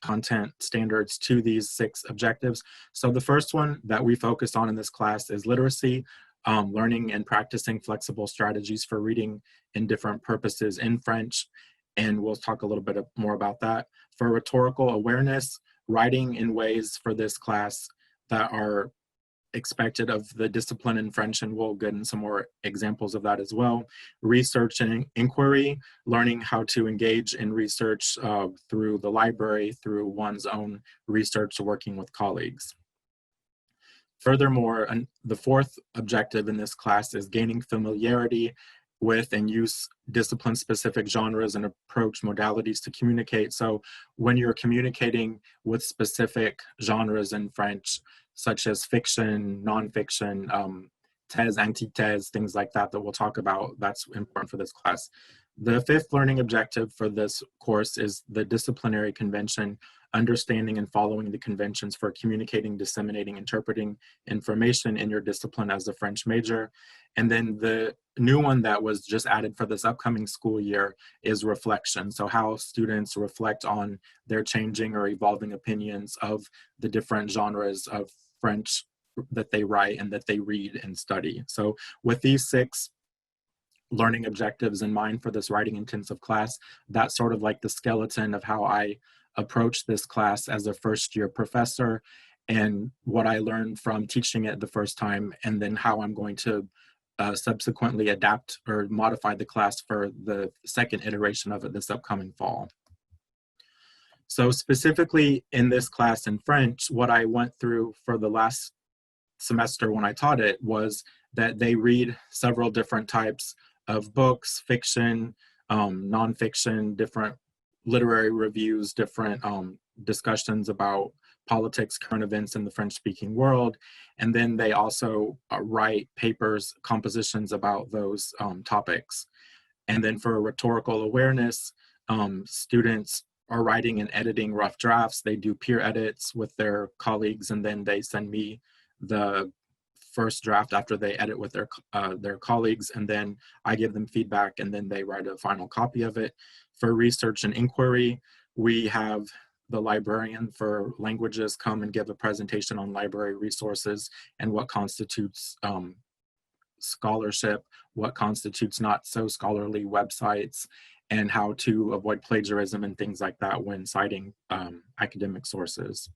content standards to these 6 objectives. So the first one that we focus on in this class is literacy, learning and practicing flexible strategies for reading in different purposes in French. And we'll talk a little bit more about that. For rhetorical awareness, writing in ways for this class that are expected of the discipline in French, and we'll get into some more examples of that as well. Research and inquiry, learning how to engage in research through the library, through one's own research, working with colleagues. Furthermore, the 4th objective in this class is gaining familiarity with and use discipline-specific genres and approach modalities to communicate. So when you're communicating with specific genres in French, such as fiction, nonfiction, thèse, antithèse, things like that we'll talk about, that's important for this class. The 5th learning objective for this course is the disciplinary convention, understanding and following the conventions for communicating, disseminating, interpreting information in your discipline as a French major. And then the new one that was just added for this upcoming school year is reflection. So how students reflect on their changing or evolving opinions of the different genres of French that they write and that they read and study. So with these 6 learning objectives in mind for this writing intensive class, that's sort of like the skeleton of how I approach this class as a first-year professor, and what I learned from teaching it the first time, and then how I'm going to subsequently adapt or modify the class for the 2nd iteration of it this upcoming fall. So specifically in this class in French, what I went through for the last semester when I taught it was that they read several different types of books, fiction, nonfiction, different literary reviews, different discussions about politics, current events in the French-speaking world. And then they also write papers, compositions about those topics. And then for rhetorical awareness, students are writing and editing rough drafts. They do peer edits with their colleagues, and then they send me the first draft after they edit with their colleagues, and then I give them feedback, and then they write a final copy of it. For research and inquiry, we have the librarian for languages come and give a presentation on library resources and what constitutes scholarship, what constitutes not so scholarly websites, and how to avoid plagiarism and things like that when citing academic sources.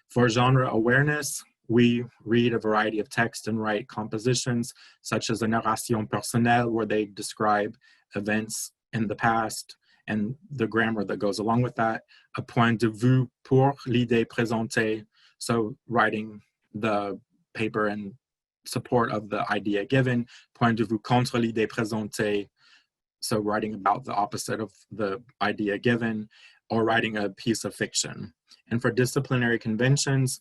For genre awareness, we read a variety of text and write compositions, such as a narration personnelle, where they describe events in the past and the grammar that goes along with that. A point de vue pour l'idée présentée, so writing the paper in support of the idea given. Point de vue contre l'idée présentée, so writing about the opposite of the idea given, or writing a piece of fiction. And for disciplinary conventions,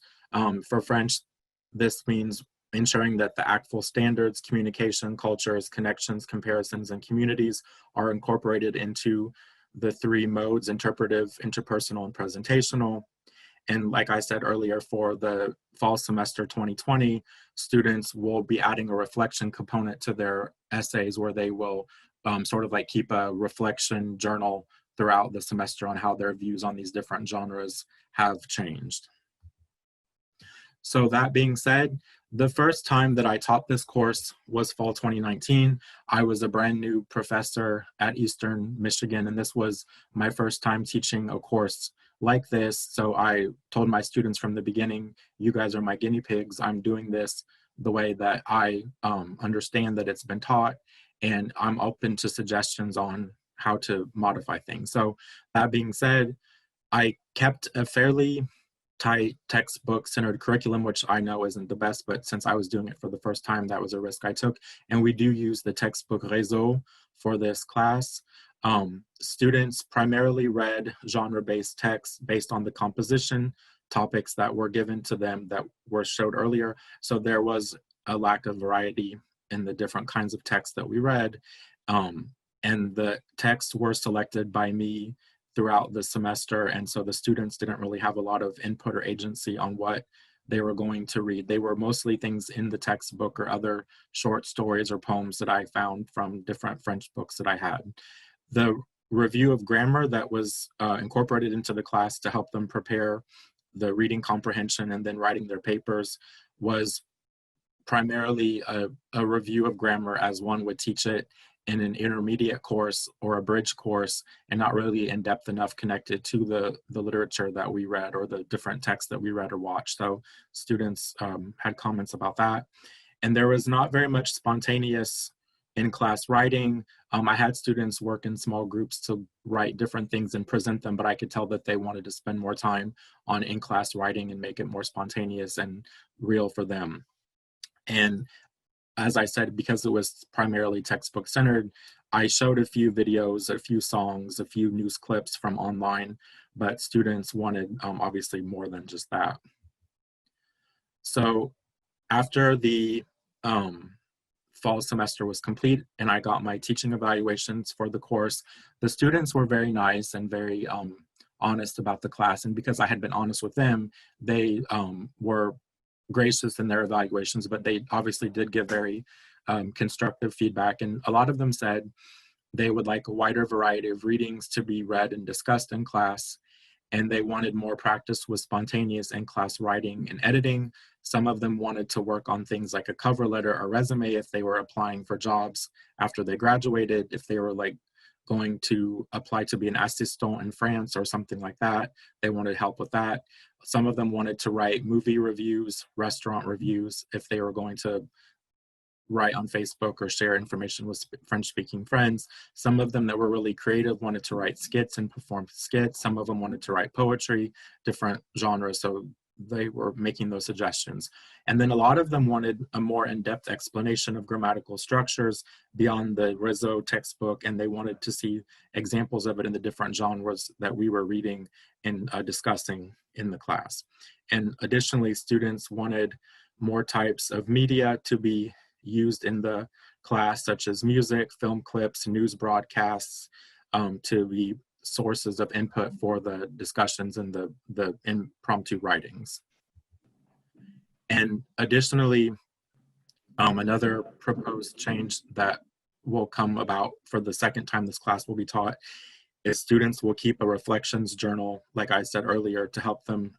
for French, this means ensuring that the ACTFL standards, communication, cultures, connections, comparisons, and communities are incorporated into the 3 modes: interpretive, interpersonal, and presentational. And like I said earlier, for the fall semester 2020, students will be adding a reflection component to their essays, where they will sort of like keep a reflection journal throughout the semester on how their views on these different genres have changed. So that being said, the first time that I taught this course was fall 2019. I was a brand new professor at Eastern Michigan, and this was my first time teaching a course like this. So I told my students from the beginning, you guys are my guinea pigs. I'm doing this the way that I understand that it's been taught, and I'm open to suggestions on how to modify things. So that being said, I kept a fairly tight textbook-centered curriculum, which I know isn't the best, but since I was doing it for the first time, that was a risk I took. And we do use the textbook Réseau for this class. Students primarily read genre-based texts based on the composition topics that were given to them that were showed earlier. So there was a lack of variety in the different kinds of texts that we read. And the texts were selected by me throughout the semester. And so the students didn't really have a lot of input or agency on what they were going to read. They were mostly things in the textbook or other short stories or poems that I found from different French books that I had. The review of grammar that was incorporated into the class to help them prepare the reading comprehension and then writing their papers was primarily a review of grammar as one would teach it in an intermediate course or a bridge course, and not really in depth enough connected to the literature that we read or the different texts that we read or watched. So students had comments about that. And there was not very much spontaneous in-class writing. I had students work in small groups to write different things and present them, but I could tell that they wanted to spend more time on in-class writing and make it more spontaneous and real for them. And as I said, because it was primarily textbook centered, I showed a few videos, a few songs, a few news clips from online, but students wanted obviously more than just that. So after the fall semester was complete and I got my teaching evaluations for the course, the students were very nice and very honest about the class. And because I had been honest with them, they were gracious in their evaluations, but they obviously did give very constructive feedback. And a lot of them said they would like a wider variety of readings to be read and discussed in class. And they wanted more practice with spontaneous in-class writing and editing. Some of them wanted to work on things like a cover letter or resume if they were applying for jobs after they graduated, if they were like going to apply to be an assistant in France or something like that. They wanted help with that. Some of them wanted to write movie reviews, restaurant reviews, if they were going to write on Facebook or share information with French-speaking friends. Some of them that were really creative wanted to write skits and perform skits. Some of them wanted to write poetry, different genres. So they were making those suggestions. And then a lot of them wanted a more in-depth explanation of grammatical structures beyond the Rizzo textbook, and they wanted to see examples of it in the different genres that we were reading and discussing in the class. And additionally, students wanted more types of media to be used in the class, such as music, film clips, news broadcasts, to be sources of input for the discussions and the impromptu writings. And additionally, another proposed change that will come about for the second time this class will be taught is students will keep a reflections journal, like I said earlier, to help them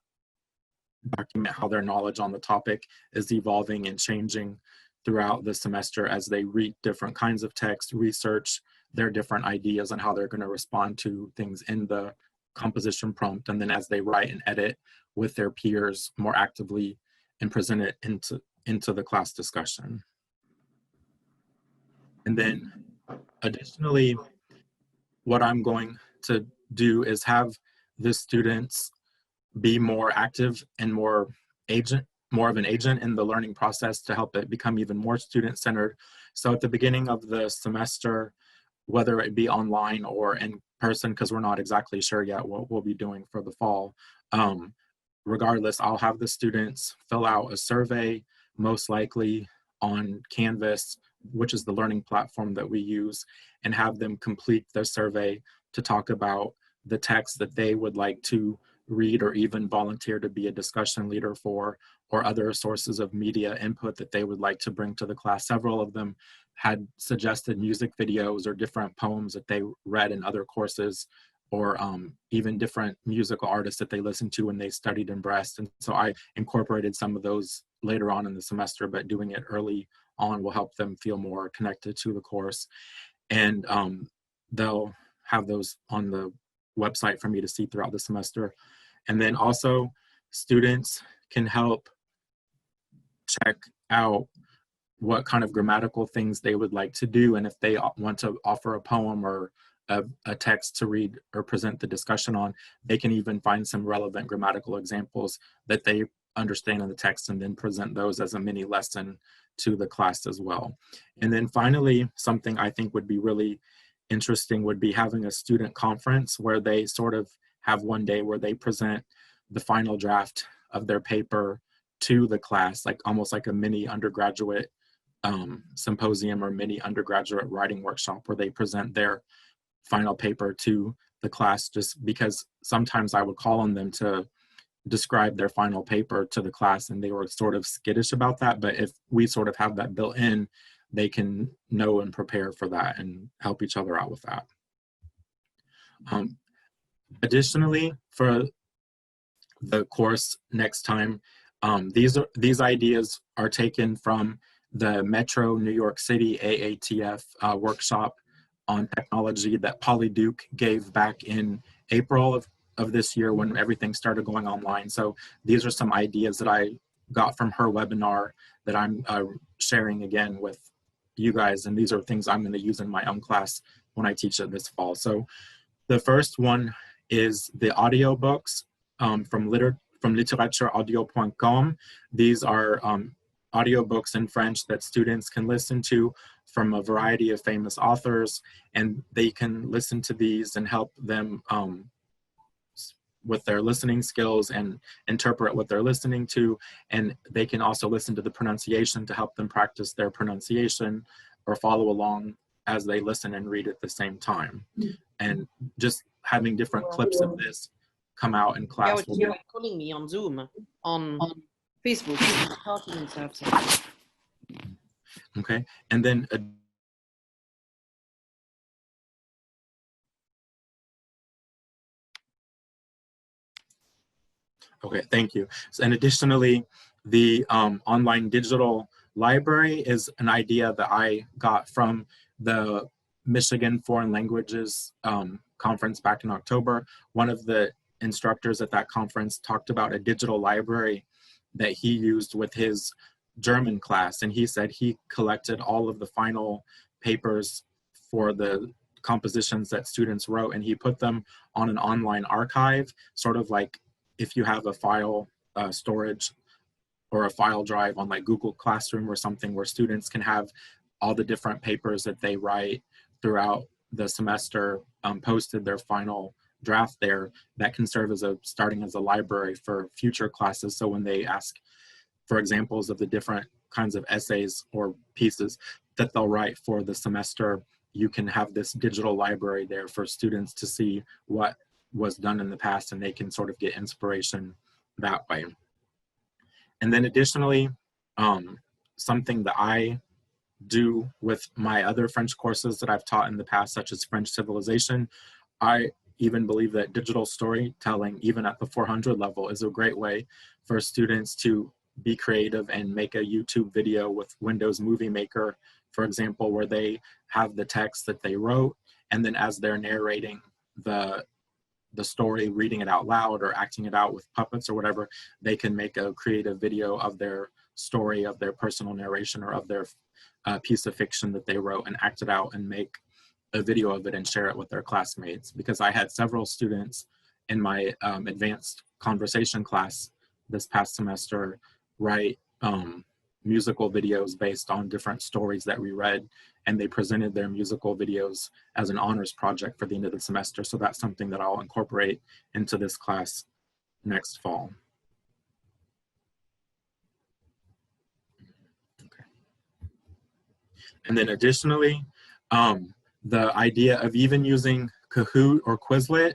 document how their knowledge on the topic is evolving and changing throughout the semester as they read different kinds of text, research their different ideas on how they're going to respond to things in the composition prompt, and then as they write and edit with their peers more actively and present it into the class discussion. And then additionally, what I'm going to do is have the students be more active and more of an agent in the learning process to help it become even more student-centered. So at the beginning of the semester, whether it be online or in person, because we're not exactly sure yet what we'll be doing for the fall, regardless, I'll have the students fill out a survey, most likely on Canvas, which is the learning platform that we use, and have them complete the survey to talk about the text that they would like to read or even volunteer to be a discussion leader for, or other sources of media input that they would like to bring to the class. Several of them had suggested music videos or different poems that they read in other courses, or even different musical artists that they listened to when they studied in Brest. And so I incorporated some of those later on in the semester, but doing it early on will help them feel more connected to the course. And they'll have those on the website for me to see throughout the semester. And then also students can help check out what kind of grammatical things they would like to do. And if they want to offer a poem or a text to read or present the discussion on, they can even find some relevant grammatical examples that they understand in the text and then present those as a mini lesson to the class as well. And then finally, something I think would be really interesting would be having a student conference where they sort of have one day where they present the final draft of their paper to the class, like almost like a mini undergraduate symposium or mini undergraduate writing workshop where they present their final paper to the class, just because sometimes I would call on them to describe their final paper to the class and they were sort of skittish about that. But if we sort of have that built in, they can know and prepare for that and help each other out with that. Additionally, for the course next time, these ideas are taken from the Metro New York City AATF workshop on technology that Polly Duke gave back in April of this year when everything started going online. So these are some ideas that I got from her webinar that I'm sharing again with you guys, and these are things I'm going to use in my own class when I teach it this fall. So the first one is the audiobooks from literatureaudio.com. These are audiobooks in French that students can listen to from a variety of famous authors, and they can listen to these and help them with their listening skills and interpret what they're listening to. And they can also listen to the pronunciation to help them practice their pronunciation or follow along as they listen and read at the same time. And just having different clips of this come out in class.
You're calling me on Zoom, on Facebook, talking and stuff. So.
Okay, and then okay, thank you. And additionally, the online digital library is an idea that I got from the Michigan Foreign Languages conference back in October. One of the instructors at that conference talked about a digital library that he used with his German class, and he said he collected all of the final papers for the compositions that students wrote, and he put them on an online archive, sort of like if you have a file storage or a file drive on like Google Classroom or something, where students can have all the different papers that they write throughout the semester posted their final draft there. That can serve as starting as a library for future classes. So when they ask for examples of the different kinds of essays or pieces that they'll write for the semester, you can have this digital library there for students to see what was done in the past, and they can sort of get inspiration that way. And then additionally, something that I do with my other French courses that I've taught in the past, such as French Civilization, I even believe that digital storytelling, even at the 400 level, is a great way for students to be creative and make a YouTube video with Windows Movie Maker, for example, where they have the text that they wrote, and then as they're narrating the story, reading it out loud or acting it out with puppets or whatever, they can make a creative video of their story, of their personal narration, or of their piece of fiction that they wrote, and act it out and make a video of it and share it with their classmates. Because I had several students in my advanced conversation class this past semester write musical videos based on different stories that we read, and they presented their musical videos as an honors project for the end of the semester. So that's something that I'll incorporate into this class next fall. Okay. And then additionally, the idea of even using Kahoot or Quizlet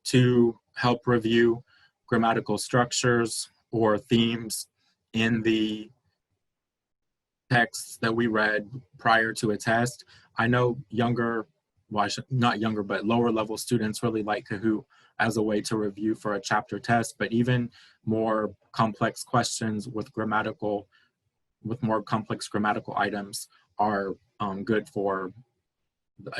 to help review grammatical structures or themes in the texts that we read prior to a test. I know younger, well, not younger, but lower level students really like Kahoot as a way to review for a chapter test, but even more complex questions with more complex grammatical items are good for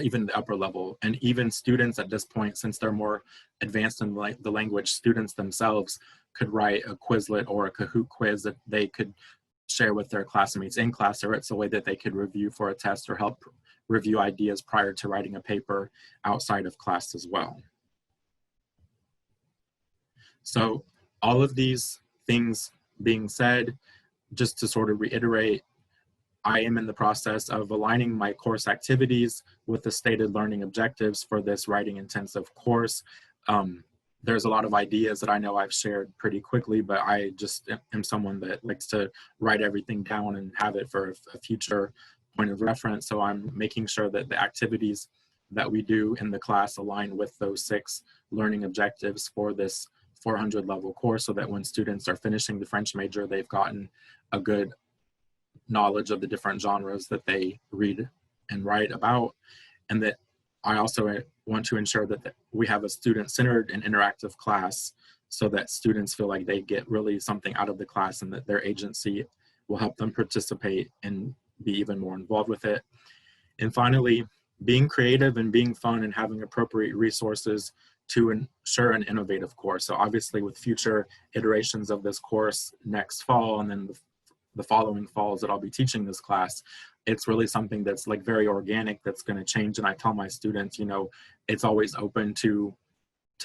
even the upper level. And even students at this point, since they're more advanced in the language, students themselves could write a Quizlet or a Kahoot quiz that they could share with their classmates in class, or it's a way that they could review for a test or help review ideas prior to writing a paper outside of class as well. So all of these things being said, just to sort of reiterate, I am in the process of aligning my course activities with the stated learning objectives for this writing intensive course. there's a lot of ideas that I know I've shared pretty quickly, but I just am someone that likes to write everything down and have it for a future point of reference. So I'm making sure that the activities that we do in the class align with those 6 learning objectives for this 400 level course, so that when students are finishing the French major, they've gotten a good knowledge of the different genres that they read and write about. And that I also want to ensure that we have a student-centered and interactive class, so that students feel like they get really something out of the class, and that their agency will help them participate and be even more involved with it. And finally, being creative and being fun and having appropriate resources to ensure an innovative course. So obviously with future iterations of this course next fall, and then the following falls that I'll be teaching this class, it's really something that's like very organic, that's going to change. And I tell my students, you know, it's always open to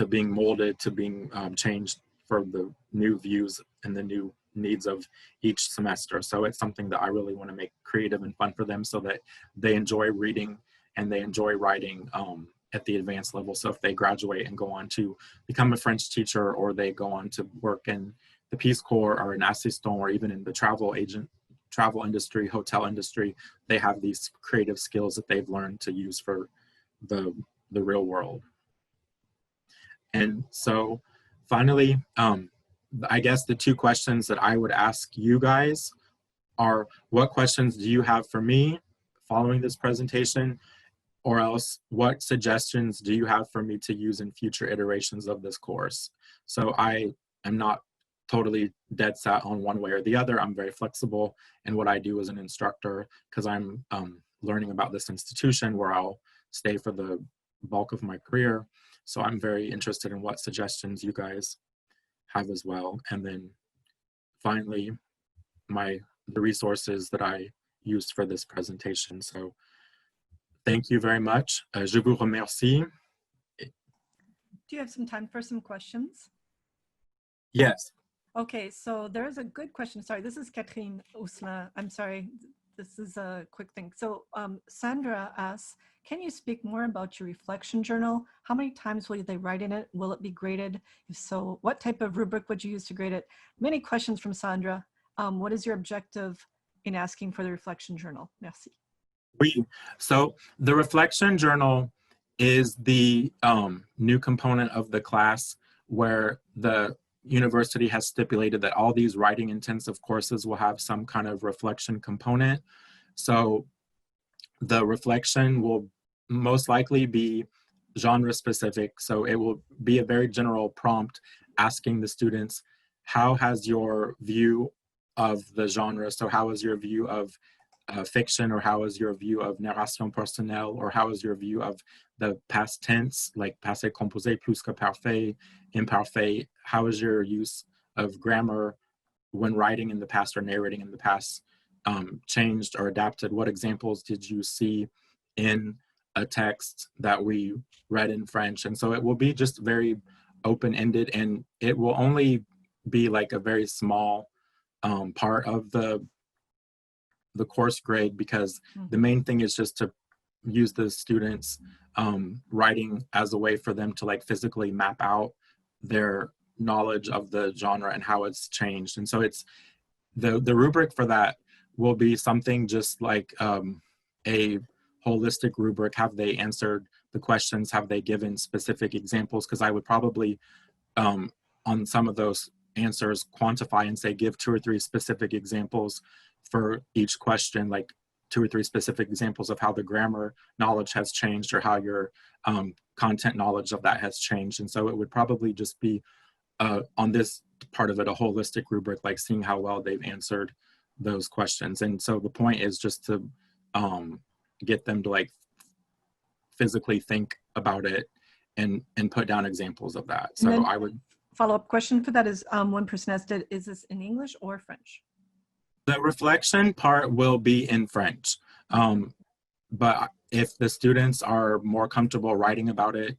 being molded, to being changed for the new views and the new needs of each semester. So it's something that I really want to make creative and fun for them, so that they enjoy reading and they enjoy writing at the advanced level. So if they graduate and go on to become a French teacher, or they go on to work in the Peace Corps or an assistant, or even in the travel industry, hotel industry, they have these creative skills that they've learned to use for the real world. And so finally, I guess the 2 questions that I would ask you guys are, what questions do you have for me following this presentation? Or else, what suggestions do you have for me to use in future iterations of this course? So I am not totally dead set on one way or the other. I'm very flexible in what I do as an instructor, because I'm learning about this institution where I'll stay for the bulk of my career. So I'm very interested in what suggestions you guys have as well. And then finally, the resources that I used for this presentation. So thank you very much. Je vous remercie.
Do you have some time for some questions?
Yes.
Okay, so there's a good question. Sorry, this is Catherine Ousla. I'm sorry, this is a quick thing. So Sandra asks, can you speak more about your reflection journal? How many times will they write in it? Will it be graded? If so, what type of rubric would you use to grade it? Many questions from Sandra. What is your objective in asking for the reflection journal? Merci.
So the reflection journal is the new component of the class, where the university has stipulated that all these writing intensive courses will have some kind of reflection component. So the reflection will most likely be genre specific. So it will be a very general prompt asking the students, how has your view of the genre, so how is your view of fiction, or how is your view of narration personnelle, or how is your view of the past tense, like passé composé, plus que parfait, imparfait? How is your use of grammar when writing in the past or narrating in the past changed or adapted? What examples did you see in a text that we read in French? And so it will be just very open-ended, and it will only be like a very small part of the course grade, because the main thing is just to use the students writing as a way for them to like physically map out their knowledge of the genre and how it's changed. And so it's the rubric for that will be something just like a holistic rubric. Have they answered the questions? Have they given specific examples? Because I would probably on some of those answers quantify and say give 2 or 3 specific examples for each question, like 2 or 3 specific examples of how the grammar knowledge has changed, or how your content knowledge of that has changed. And so it would probably just be on this part of it, a holistic rubric, like seeing how well they've answered those questions. And so the point is just to get them to like physically think about it and put down examples of that. So I would
follow-up question for that is one person asked it, is this in English or French?
The reflection part will be in French, but if the students are more comfortable writing about it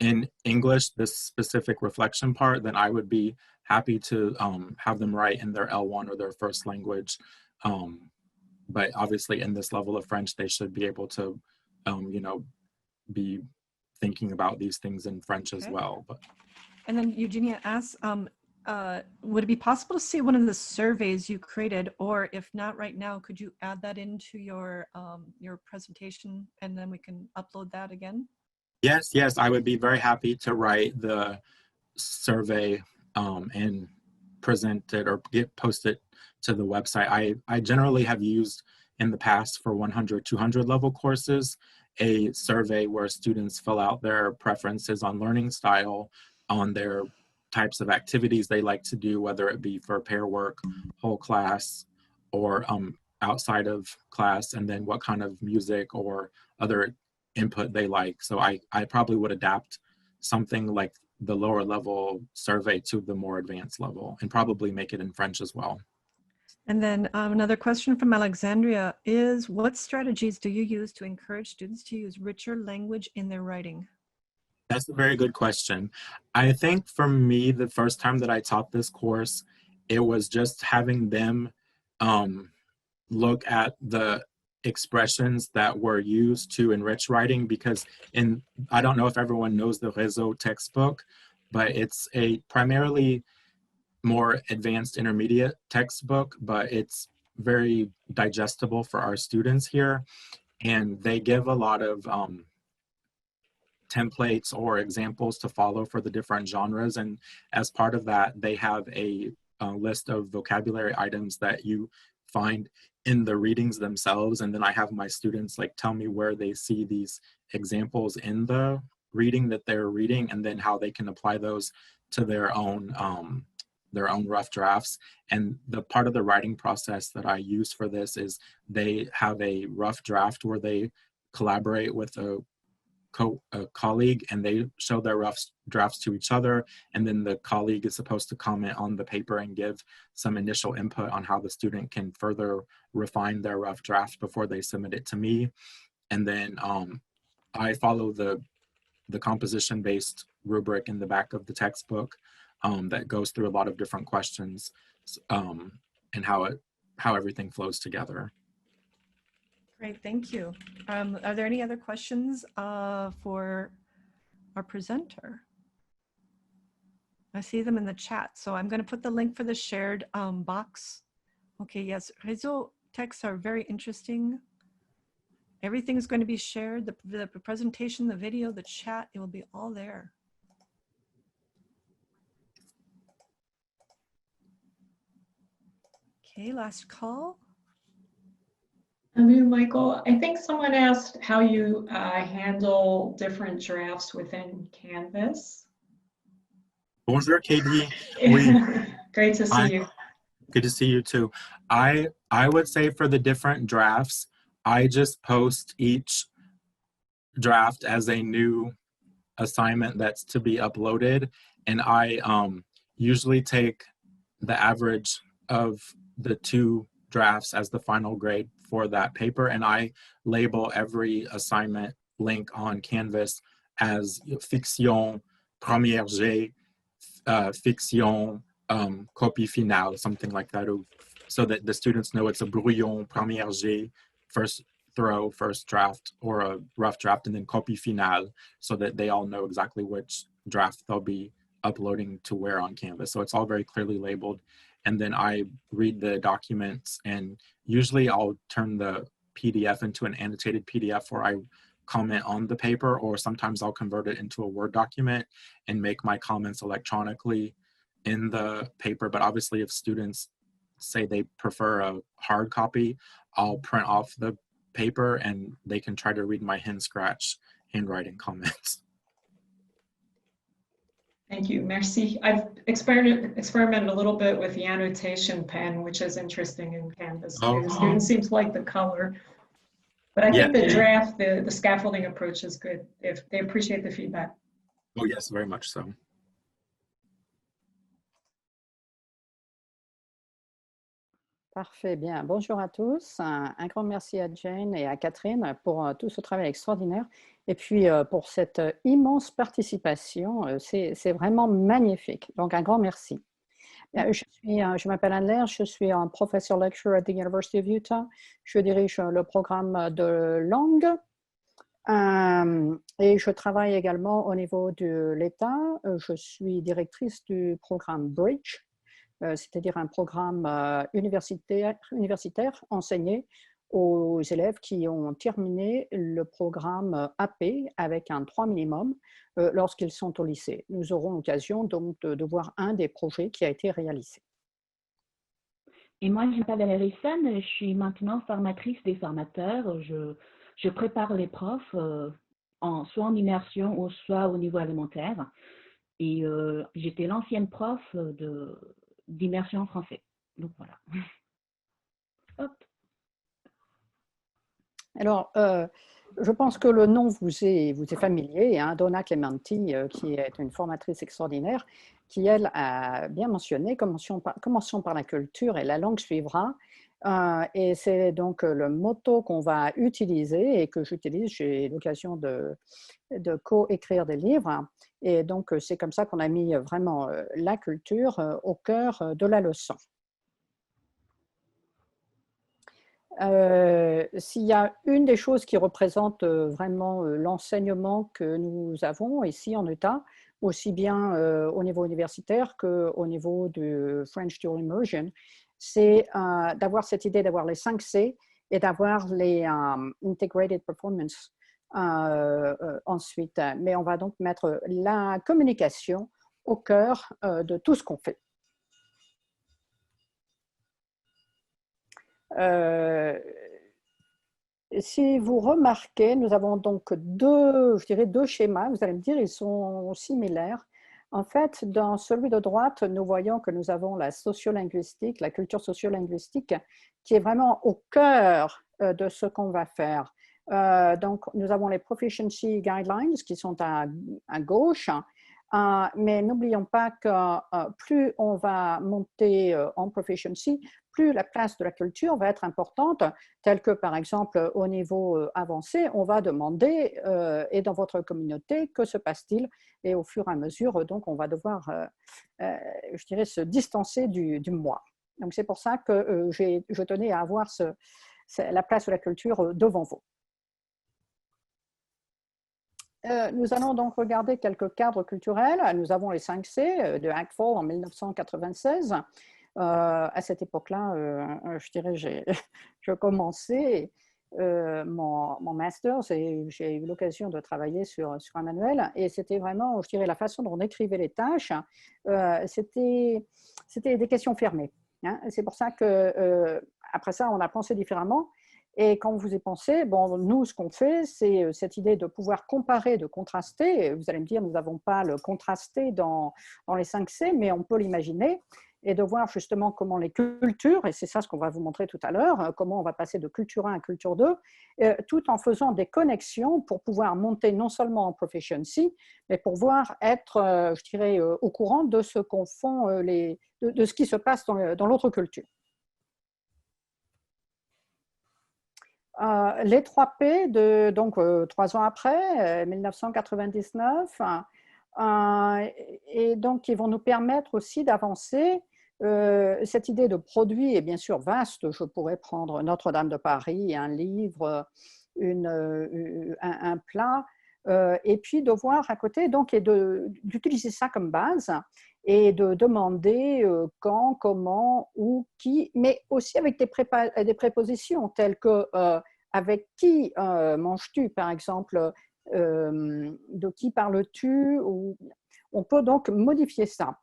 in English, this specific reflection part, then I would be happy to have them write in their L1 or their first language. But obviously in this level of French, they should be able to, you know, be thinking about these things in French as well. But
And then Eugenia asks, would it be possible to see one of the surveys you created, or if not right now, could you add that into your presentation and then we can upload that again?
Yes, I would be very happy to write the survey and present it or post it to the website. I generally have used in the past for 100, 200 level courses, a survey where students fill out their preferences on learning style, on their types of activities they like to do, whether it be for pair work, whole class, or outside of class, and then what kind of music or other input they like. So I probably would adapt something like the lower level survey to the more advanced level and probably make it in French as well.
And then another question from Alexandria is, what strategies do you use to encourage students to use richer language in their writing?
That's a very good question. I think for me, the first time that I taught this course, it was just having them look at the expressions that were used to enrich writing, because I don't know if everyone knows the Réseau textbook, but it's a primarily more advanced intermediate textbook, but it's very digestible for our students here. And they give a lot of templates or examples to follow for the different genres. And as part of that, they have a list of vocabulary items that you find in the readings themselves. And then I have my students like tell me where they see these examples in the reading that they're reading, and then how they can apply those to their own rough drafts. And the part of the writing process that I use for this is they have a rough draft where they collaborate with a colleague, and they show their rough drafts to each other, and then the colleague is supposed to comment on the paper and give some initial input on how the student can further refine their rough draft before they submit it to me. And then I follow the composition-based rubric in the back of the textbook that goes through a lot of different questions and how everything flows together.
Great, thank you. Are there any other questions for our presenter? I see them in the chat, so I'm going to put the link for the shared box. Okay, yes, Réseau texts are very interesting. Everything's going to be shared, the presentation, the video, the chat, it will be all there. Okay, last call.
Michael, I think someone asked how you handle different drafts within Canvas.
Bonjour, Katie.
Great to see you.
Good to see you too. I would say for the different drafts, I just post each draft as a new assignment that's to be uploaded. And I usually take the average of the two drafts as the final grade for that paper. And I label every assignment link on Canvas as fiction, première G, fiction, copie finale, something like that, so that the students know it's a brouillon, première G, first throw, first draft, or a rough draft, and then copie finale, so that they all know exactly which draft they'll be uploading to where on Canvas. So it's all very clearly labeled. And then I read the documents, and usually I'll turn the PDF into an annotated PDF where I comment on the paper, or sometimes I'll convert it into a Word document and make my comments electronically in the paper. But obviously if students say they prefer a hard copy, I'll print off the paper and they can try to read my hand scratch handwriting comments.
Thank you, merci. I've experimented a little bit with the annotation pen, which is interesting in Canvas too. Students seem to like the color, but I think the draft, the scaffolding approach is good if they appreciate the feedback.
Oh yes, very much so.
Parfait, bien. Bonjour à tous. Un grand merci à Jane et à Catherine pour tout ce travail extraordinaire. Et puis pour cette immense participation, c'est vraiment magnifique. Donc un grand merci. Je m'appelle Anne Lair, je suis un professeur lecturer at the University of Utah. Je dirige le programme de langue Et je travaille également au niveau de l'État. Je suis directrice du programme Bridge, c'est-à-dire un programme universitaire enseigné aux élèves qui ont terminé le programme AP avec un 3 minimum lorsqu'ils sont au lycée. Nous aurons l'occasion donc de voir un des projets qui a été réalisé.
Et moi, je m'appelle Valérie Sen, je suis maintenant formatrice des formateurs. Je prépare les profs soit en immersion ou soit au niveau élémentaire. Et j'étais l'ancienne prof d'immersion en français. Donc voilà. Hop.
Alors, je pense que le nom vous est familier, hein, Donna Clementi, qui est une formatrice extraordinaire, qui, elle, a bien mentionné, commençons par la culture et la langue suivra. Et c'est donc le motto qu'on va utiliser et que j'utilise. J'ai l'occasion de co-écrire des livres. Et donc, c'est comme ça qu'on a mis vraiment la culture au cœur de la leçon. S'il y a une des choses qui représente vraiment l'enseignement que nous avons ici en Utah, aussi bien au niveau universitaire qu'au niveau du French Dual Immersion, c'est d'avoir cette idée d'avoir les 5 C et d'avoir les Integrated Performance ensuite. Mais on va donc mettre la communication au cœur de tout ce qu'on fait. Si vous remarquez, nous avons donc deux schémas. Vous allez me dire, ils sont similaires. En fait, dans celui de droite, nous voyons que nous avons la sociolinguistique, la culture sociolinguistique, qui est vraiment au cœur de ce qu'on va faire. Donc, nous avons les Proficiency Guidelines qui sont à gauche. Mais n'oublions pas que plus on va monter en proficiency, plus la place de la culture va être importante, telle que par exemple au niveau avancé, on va demander et dans votre communauté, que se passe-t-il? Et au fur et à mesure, donc on va devoir, je dirais, se distancer du moi. Donc c'est pour ça que je tenais à avoir la place de la culture devant vous. Nous allons donc regarder quelques cadres culturels. Nous avons les 5 C de Hackford en 1996. À cette époque-là, je dirais, je commençais mon master et j'ai eu l'occasion de travailler sur un manuel. Et c'était vraiment, je dirais, la façon dont on écrivait les tâches. C'était des questions fermées. Hein. C'est pour ça que après ça, on a pensé différemment. Et quand vous y pensez, bon, nous, ce qu'on fait, c'est cette idée de pouvoir comparer, de contraster. Vous allez me dire, nous n'avons pas le contrasté dans les 5 C, mais on peut l'imaginer. Et de voir justement comment les cultures, et c'est ça ce qu'on va vous montrer tout à l'heure, comment on va passer de culture 1 à culture 2, tout en faisant des connexions pour pouvoir monter non seulement en proficiency, mais pour pouvoir être, je dirais, au courant de ce qu'on font, de ce qui se passe dans l'autre culture. Les 3 P, donc 3 ans après, 1999, et donc ils vont nous permettre aussi d'avancer. Cette idée de produit est bien sûr vaste. Je pourrais prendre Notre-Dame de Paris, un livre, un plat, et puis de voir à côté, donc, et d'utiliser ça comme base et de demander quand, comment, où, qui, mais aussi avec des prépositions telles que avec qui manges-tu, par exemple, de qui parles-tu, on peut donc modifier ça.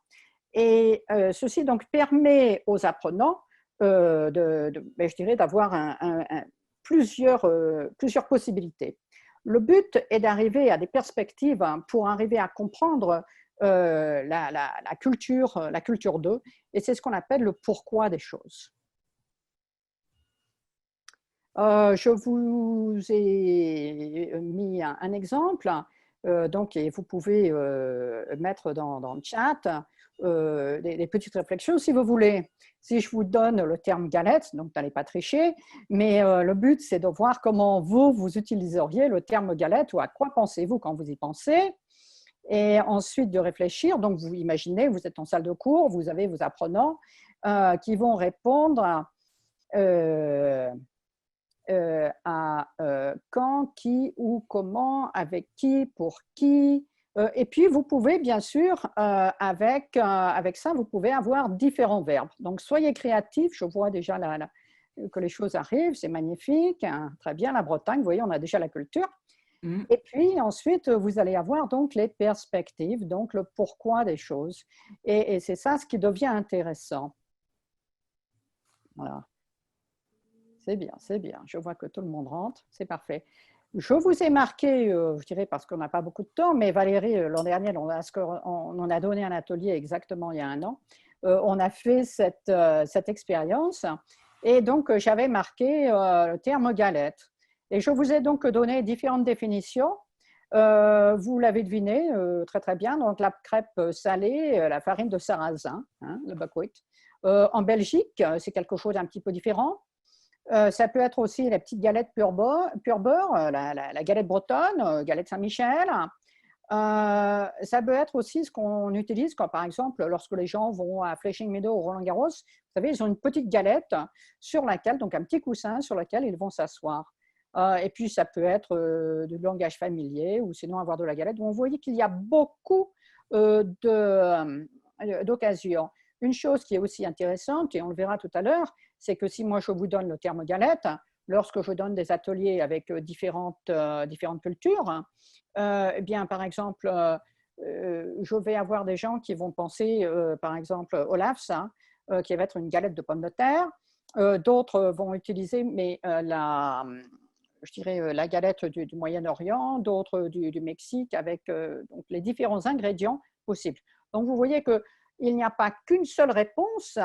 Et ceci donc permet aux apprenants je dirais, d'avoir plusieurs possibilités. Le but est d'arriver à des perspectives pour arriver à comprendre la culture 2, et c'est ce qu'on appelle le pourquoi des choses. Je vous ai mis un exemple, donc, et vous pouvez mettre dans le chat des petites réflexions si vous voulez. Si je vous donne le terme galette, donc n'allez pas tricher, mais le but c'est de voir comment vous utiliseriez le terme galette ou à quoi pensez-vous quand vous y pensez. Et ensuite de réfléchir, donc vous imaginez, vous êtes en salle de cours, vous avez vos apprenants qui vont répondre à quand, qui, où, comment, avec qui, pour qui. Et puis, vous pouvez, bien sûr, avec ça, vous pouvez avoir différents verbes. Donc, soyez créatifs. Je vois déjà que les choses arrivent. C'est magnifique. Hein, très bien, la Bretagne. Vous voyez, on a déjà la culture. Et puis, ensuite, vous allez avoir donc les perspectives, donc le pourquoi des choses. Et c'est ça ce qui devient intéressant. Voilà. C'est bien, c'est bien. Je vois que tout le monde rentre. C'est parfait. Je vous ai marqué, je dirais parce qu'on n'a pas beaucoup de temps, mais Valérie, l'an dernier, on a donné un atelier exactement il y a un an. On a fait cette expérience et donc j'avais marqué le terme galette. Et je vous ai donc donné différentes définitions. Vous l'avez deviné très très bien. Donc la crêpe salée, la farine de sarrasin, hein, le buckwheat. En Belgique, c'est quelque chose d'un petit peu différent. Ça peut être aussi la petite galette pur beurre, la galette bretonne, galette Saint-Michel. Ça peut être aussi ce qu'on utilise quand, par exemple, lorsque les gens vont à Flushing Meadow ou Roland-Garros, vous savez, ils ont une petite galette sur laquelle, donc un petit coussin sur lequel ils vont s'asseoir. Et puis, ça peut être du langage familier ou sinon avoir de la galette. Donc, vous voyez qu'il y a beaucoup d'occasions. Une chose qui est aussi intéressante, et on le verra tout à l'heure, c'est que si moi je vous donne le terme galette, lorsque je donne des ateliers avec différentes cultures, eh bien, par exemple, je vais avoir des gens qui vont penser, par exemple, au lafs, qui va être une galette de pommes de terre. D'autres vont utiliser je dirais, la galette du Moyen-Orient, d'autres du Mexique, avec donc les différents ingrédients possibles. Donc, vous voyez qu'il n'y a pas qu'une seule réponse.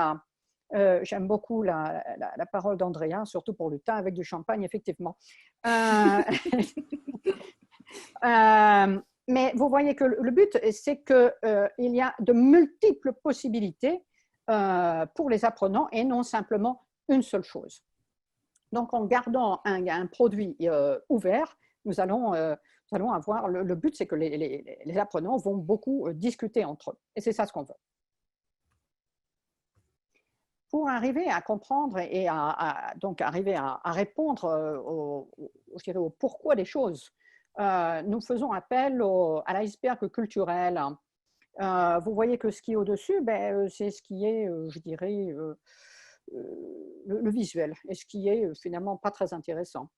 J'aime beaucoup la parole d'Andrea, surtout pour le thym avec du champagne, effectivement. Mais vous voyez que le but, c'est qu'il y a de multiples possibilités pour les apprenants et non simplement une seule chose. Donc, en gardant un produit ouvert, nous allons avoir, le but, c'est que les apprenants vont beaucoup discuter entre eux. Et c'est ça ce qu'on veut. Pour arriver à comprendre et donc arriver à répondre je dirais, au pourquoi des choses, nous faisons appel à l'iceberg culturel. Vous voyez que ce qui est au-dessus, c'est ce qui est, je dirais, le visuel, et ce qui est finalement pas très intéressant.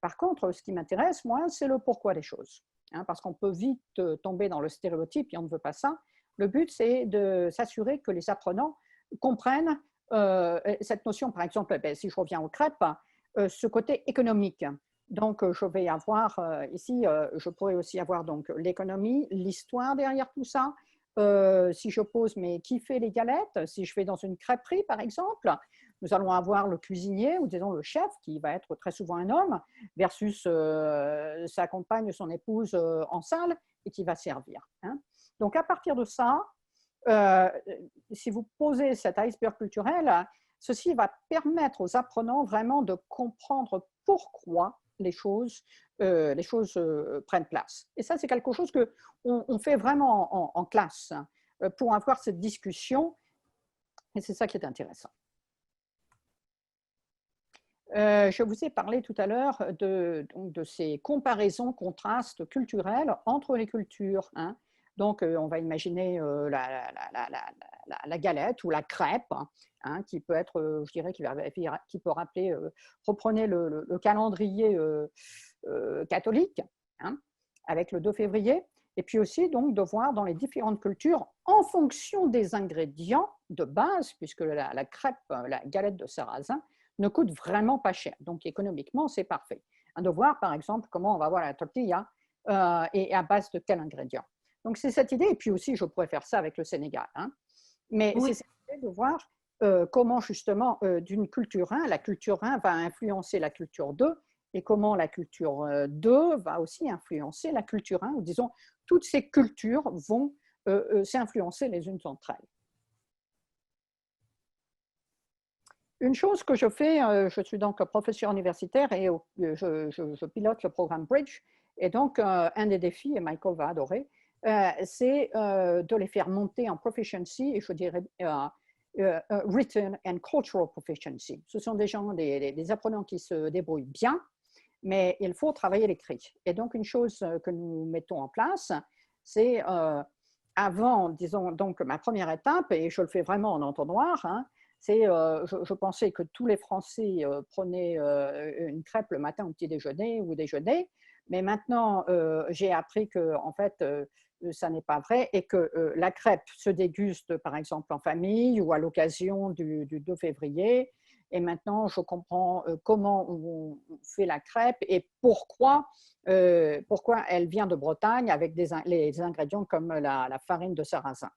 Par contre, ce qui m'intéresse, moi, c'est le pourquoi des choses. Hein, parce qu'on peut vite tomber dans le stéréotype et on ne veut pas ça. Le but, c'est de s'assurer que les apprenants comprennent cette notion, par exemple, si je reviens aux crêpes, ce côté économique. Donc, je vais avoir ici, je pourrais aussi avoir donc l'économie, l'histoire derrière tout ça. Si je pose, mais qui fait les galettes? Si je fais dans une crêperie, par exemple, nous allons avoir le cuisinier ou disons le chef, qui va être très souvent un homme, versus sa compagne, son épouse en salle et qui va servir. Hein. Donc, à partir de ça, si vous posez cet iceberg culturel, ceci va permettre aux apprenants vraiment de comprendre pourquoi les choses prennent place. Et ça, c'est quelque chose qu'on fait vraiment en classe pour avoir cette discussion. Et c'est ça qui est intéressant. Je vous ai parlé tout à l'heure de ces comparaisons, contrastes culturels entre les cultures. Hein. Donc, on va imaginer la galette ou la crêpe, hein, qui peut être, je dirais, qui peut rappeler, reprenez le calendrier catholique, hein, avec le 2 février, et puis aussi donc de voir dans les différentes cultures, en fonction des ingrédients de base, puisque la crêpe, la galette de sarrasin, ne coûte vraiment pas cher. Donc, économiquement, c'est parfait. Hein, de voir, par exemple, comment on va avoir la tortilla et à base de quels ingrédients. Donc, c'est cette idée, et puis aussi, je pourrais faire ça avec le Sénégal. Hein. Mais oui, c'est cette idée de voir comment, justement, d'une culture 1, la culture 1 va influencer la culture 2, et comment la culture 2 va aussi influencer la culture 1, ou disons, toutes ces cultures vont s'influencer les unes entre elles. Une chose que je fais, je suis donc professeur universitaire et je pilote le programme Bridge, et donc un des défis, et Michael va adorer, c'est de les faire monter en proficiency, et je dirais written and cultural proficiency. Ce sont des gens, des apprenants qui se débrouillent bien, mais il faut travailler l'écrit. Et donc, une chose que nous mettons en place, c'est avant, disons, donc ma première étape, et je le fais vraiment en entonnoir, hein, c'est, je pensais que tous les Français prenaient une crêpe le matin au petit déjeuner ou au déjeuner, mais maintenant, j'ai appris que, en fait, ça n'est pas vrai et que la crêpe se déguste, par exemple, en famille ou à l'occasion du 2 février. Et maintenant, je comprends comment on fait la crêpe et pourquoi elle vient de Bretagne avec les ingrédients comme la farine de sarrasin.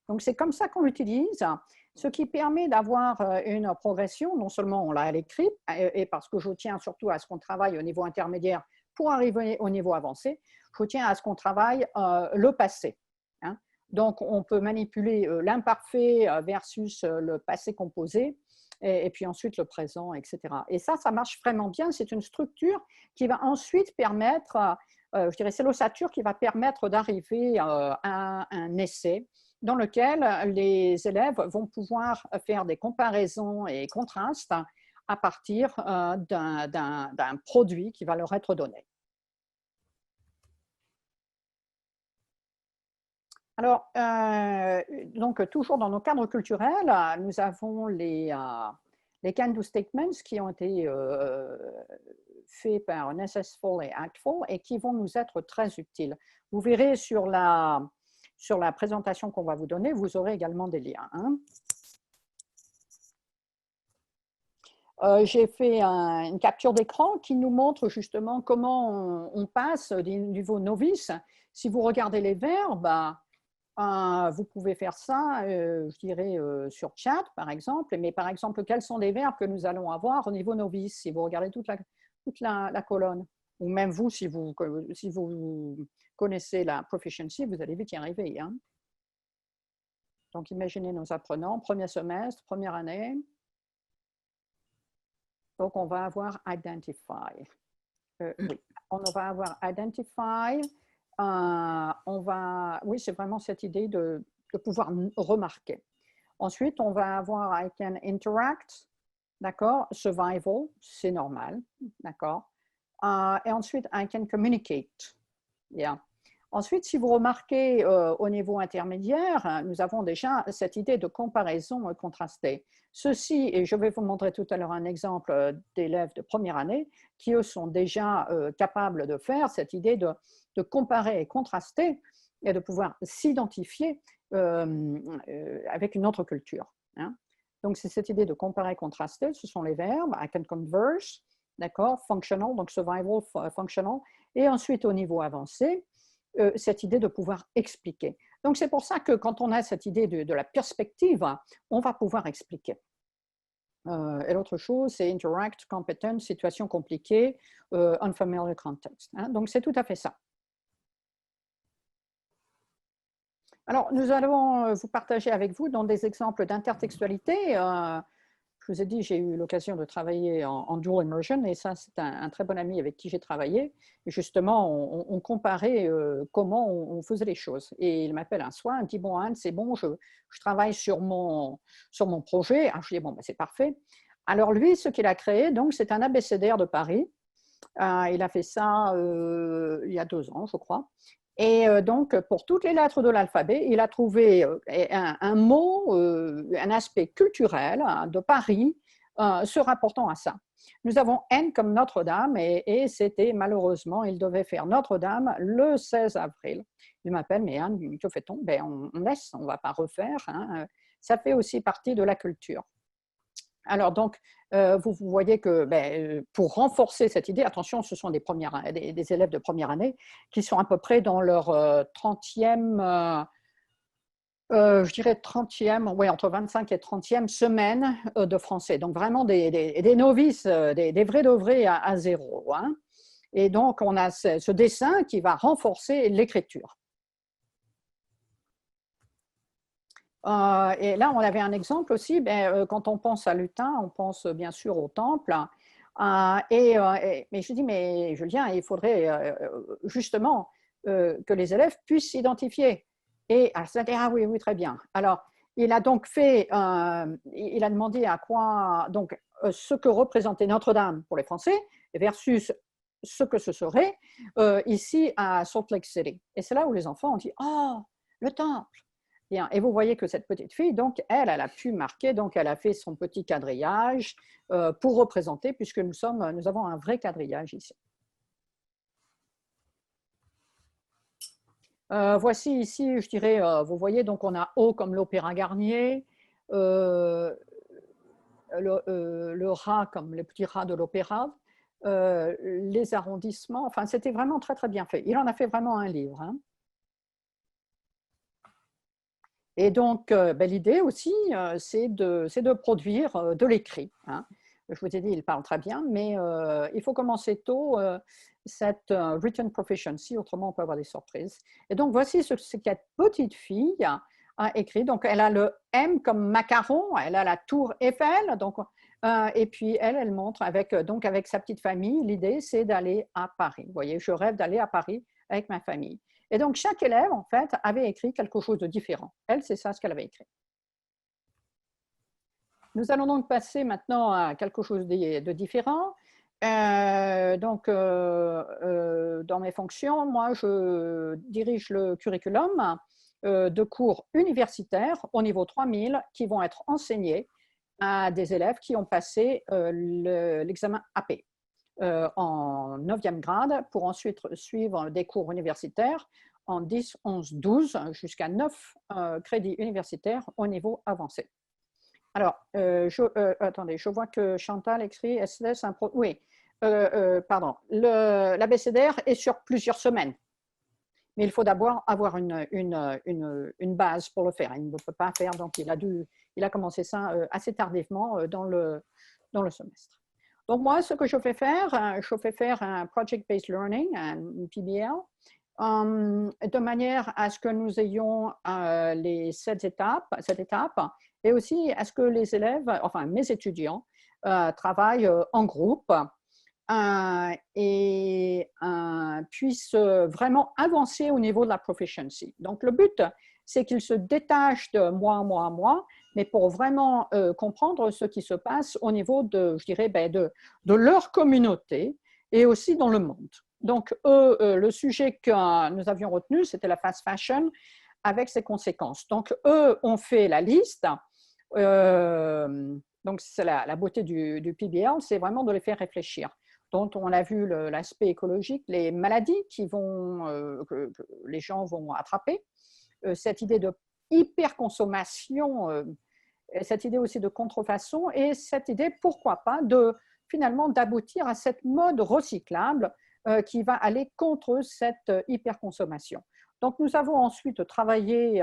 Donc, c'est comme ça qu'on l'utilise, ce qui permet d'avoir une progression. Non seulement on l'a à l'écrit, et parce que je tiens surtout à ce qu'on travaille au niveau intermédiaire pour arriver au niveau avancé, je tiens à ce qu'on travaille le passé. Hein. Donc, on peut manipuler l'imparfait versus le passé composé, et puis ensuite le présent, etc. Et ça marche vraiment bien. C'est une structure qui va ensuite permettre, je dirais, c'est l'ossature qui va permettre d'arriver à un essai dans lequel les élèves vont pouvoir faire des comparaisons et contrastes à partir d'un produit qui va leur être donné. Alors, donc, toujours dans nos cadres culturels, nous avons les can-do statements qui ont été faits par Necessful et Actful et qui vont nous être très utiles. Vous verrez sur la présentation qu'on va vous donner, vous aurez également des liens. Hein. J'ai fait une capture d'écran qui nous montre justement comment on passe du niveau novice. Si vous regardez les verbes, vous pouvez faire ça, je dirais, sur chat, par exemple. Mais par exemple, quels sont les verbes que nous allons avoir au niveau novice, si vous regardez toute la colonne. Ou même vous, si vous connaissez la proficiency, vous allez vite y arriver. Hein. Donc, imaginez nos apprenants, premier semestre, première année. Donc, on va avoir identify. Oui, on va avoir identify. Oui, c'est vraiment cette idée de pouvoir remarquer. Ensuite, on va avoir I can interact, d'accord, survival, c'est normal, d'accord. Et ensuite, I can communicate. Yeah. Ensuite, si vous remarquez au niveau intermédiaire, nous avons déjà cette idée de comparaison contrastée. Ceci, et je vais vous montrer tout à l'heure un exemple d'élèves de première année qui, eux, sont déjà capables de faire cette idée de comparer et contraster et de pouvoir s'identifier avec une autre culture. Hein. Donc, c'est cette idée de comparer et contraster, ce sont les verbes, I can converse, d'accord, functional, donc survival, functional, et ensuite au niveau avancé, cette idée de pouvoir expliquer. Donc, c'est pour ça que quand on a cette idée de la perspective, on va pouvoir expliquer. Et l'autre chose, c'est interact, competent, situation compliquée, unfamiliar context. Hein. Donc, c'est tout à fait ça. Alors, nous allons vous partager avec vous dans des exemples d'intertextualité. Je vous ai dit, j'ai eu l'occasion de travailler en dual immersion et ça, c'est un très bon ami avec qui j'ai travaillé. Et justement, on comparait comment on faisait les choses. Et il m'appelle un soir, il me dit, bon, Anne, c'est bon, je travaille sur mon projet. Alors, je dis, bon, ben, c'est parfait. Alors, lui, ce qu'il a créé, donc, c'est un abécédaire de Paris. Il a fait ça il y a 2 ans, je crois. Et donc, pour toutes les lettres de l'alphabet, il a trouvé un mot, un aspect culturel de Paris se rapportant à ça. Nous avons N comme Notre-Dame et c'était malheureusement, il devait faire Notre-Dame le 16 avril. Il m'appelle, mais Anne, que fait-on? Ben, on laisse, on ne va pas refaire. Hein. Ça fait aussi partie de la culture. Alors donc, vous voyez que pour renforcer cette idée, attention, ce sont des élèves de première année qui sont à peu près dans leur 30e, je dirais 30e, oui, entre 25 et 30e semaine de français. Donc vraiment des novices, des vrais de vrais à zéro. Hein. Et donc, on a ce dessin qui va renforcer l'écriture. Et là, on avait un exemple aussi, quand on pense à lutin, on pense bien sûr au temple. Mais je dis, mais Julien, il faudrait justement que les élèves puissent s'identifier. Et ça dit, ah oui, oui, très bien. Alors, il a donc fait, il a demandé à quoi, donc, ce que représentait Notre-Dame pour les Français versus ce que ce serait ici à Salt Lake City. Et c'est là où les enfants ont dit « Oh, le temple !» Bien, et vous voyez que cette petite fille, donc, elle a pu marquer, donc elle a fait son petit quadrillage pour représenter, puisque nous avons un vrai quadrillage ici. Voici ici, je dirais, vous voyez, donc on a O comme l'Opéra Garnier, le rat comme les petits rats de l'opéra, les arrondissements, enfin c'était vraiment très très bien fait. Il en a fait vraiment un livre. Hein. Et donc, l'idée aussi, c'est de produire de l'écrit. Hein. Je vous ai dit, il parle très bien, mais il faut commencer tôt cette written proficiency, autrement on peut avoir des surprises. Et donc, voici ce que cette petite fille a écrit. Donc, elle a le M comme macaron, elle a la tour Eiffel, donc, et puis elle montre avec sa petite famille, l'idée c'est d'aller à Paris. Vous voyez, je rêve d'aller à Paris avec ma famille. Et donc, chaque élève, en fait, avait écrit quelque chose de différent. Elle, c'est ça ce qu'elle avait écrit. Nous allons donc passer maintenant à quelque chose de différent. Dans mes fonctions, moi, je dirige le curriculum de cours universitaires au niveau 3000 qui vont être enseignés à des élèves qui ont passé l'examen AP en 9e grade pour ensuite suivre des cours universitaires en 10, 11, 12 jusqu'à 9 crédits universitaires au niveau avancé. Alors, attendez, je vois que Chantal écrit SLS, oui, pardon, l'abécédaire est sur plusieurs semaines. Mais il faut d'abord avoir une base pour le faire. Il ne peut pas faire, donc il a commencé ça assez tardivement dans le semestre. Donc moi, ce que je fais faire un Project-Based Learning, un PBL, de manière à ce que nous ayons cette étape, et aussi à ce que les élèves, enfin mes étudiants, travaillent en groupe et puissent vraiment avancer au niveau de la proficiency. Donc le but, c'est qu'ils se détachent de moi, mais pour vraiment comprendre ce qui se passe au niveau de, je dirais, de leur communauté et aussi dans le monde. Donc, le sujet que nous avions retenu, c'était la fast fashion avec ses conséquences. Donc, eux ont fait la liste. Donc, c'est la beauté du PBL, c'est vraiment de les faire réfléchir. Donc, on a vu l'aspect écologique, les maladies que les gens vont attraper, cette idée de hyperconsommation, cette idée aussi de contrefaçon et cette idée, pourquoi pas, finalement d'aboutir à cette mode recyclable qui va aller contre cette hyperconsommation. Donc, nous avons ensuite travaillé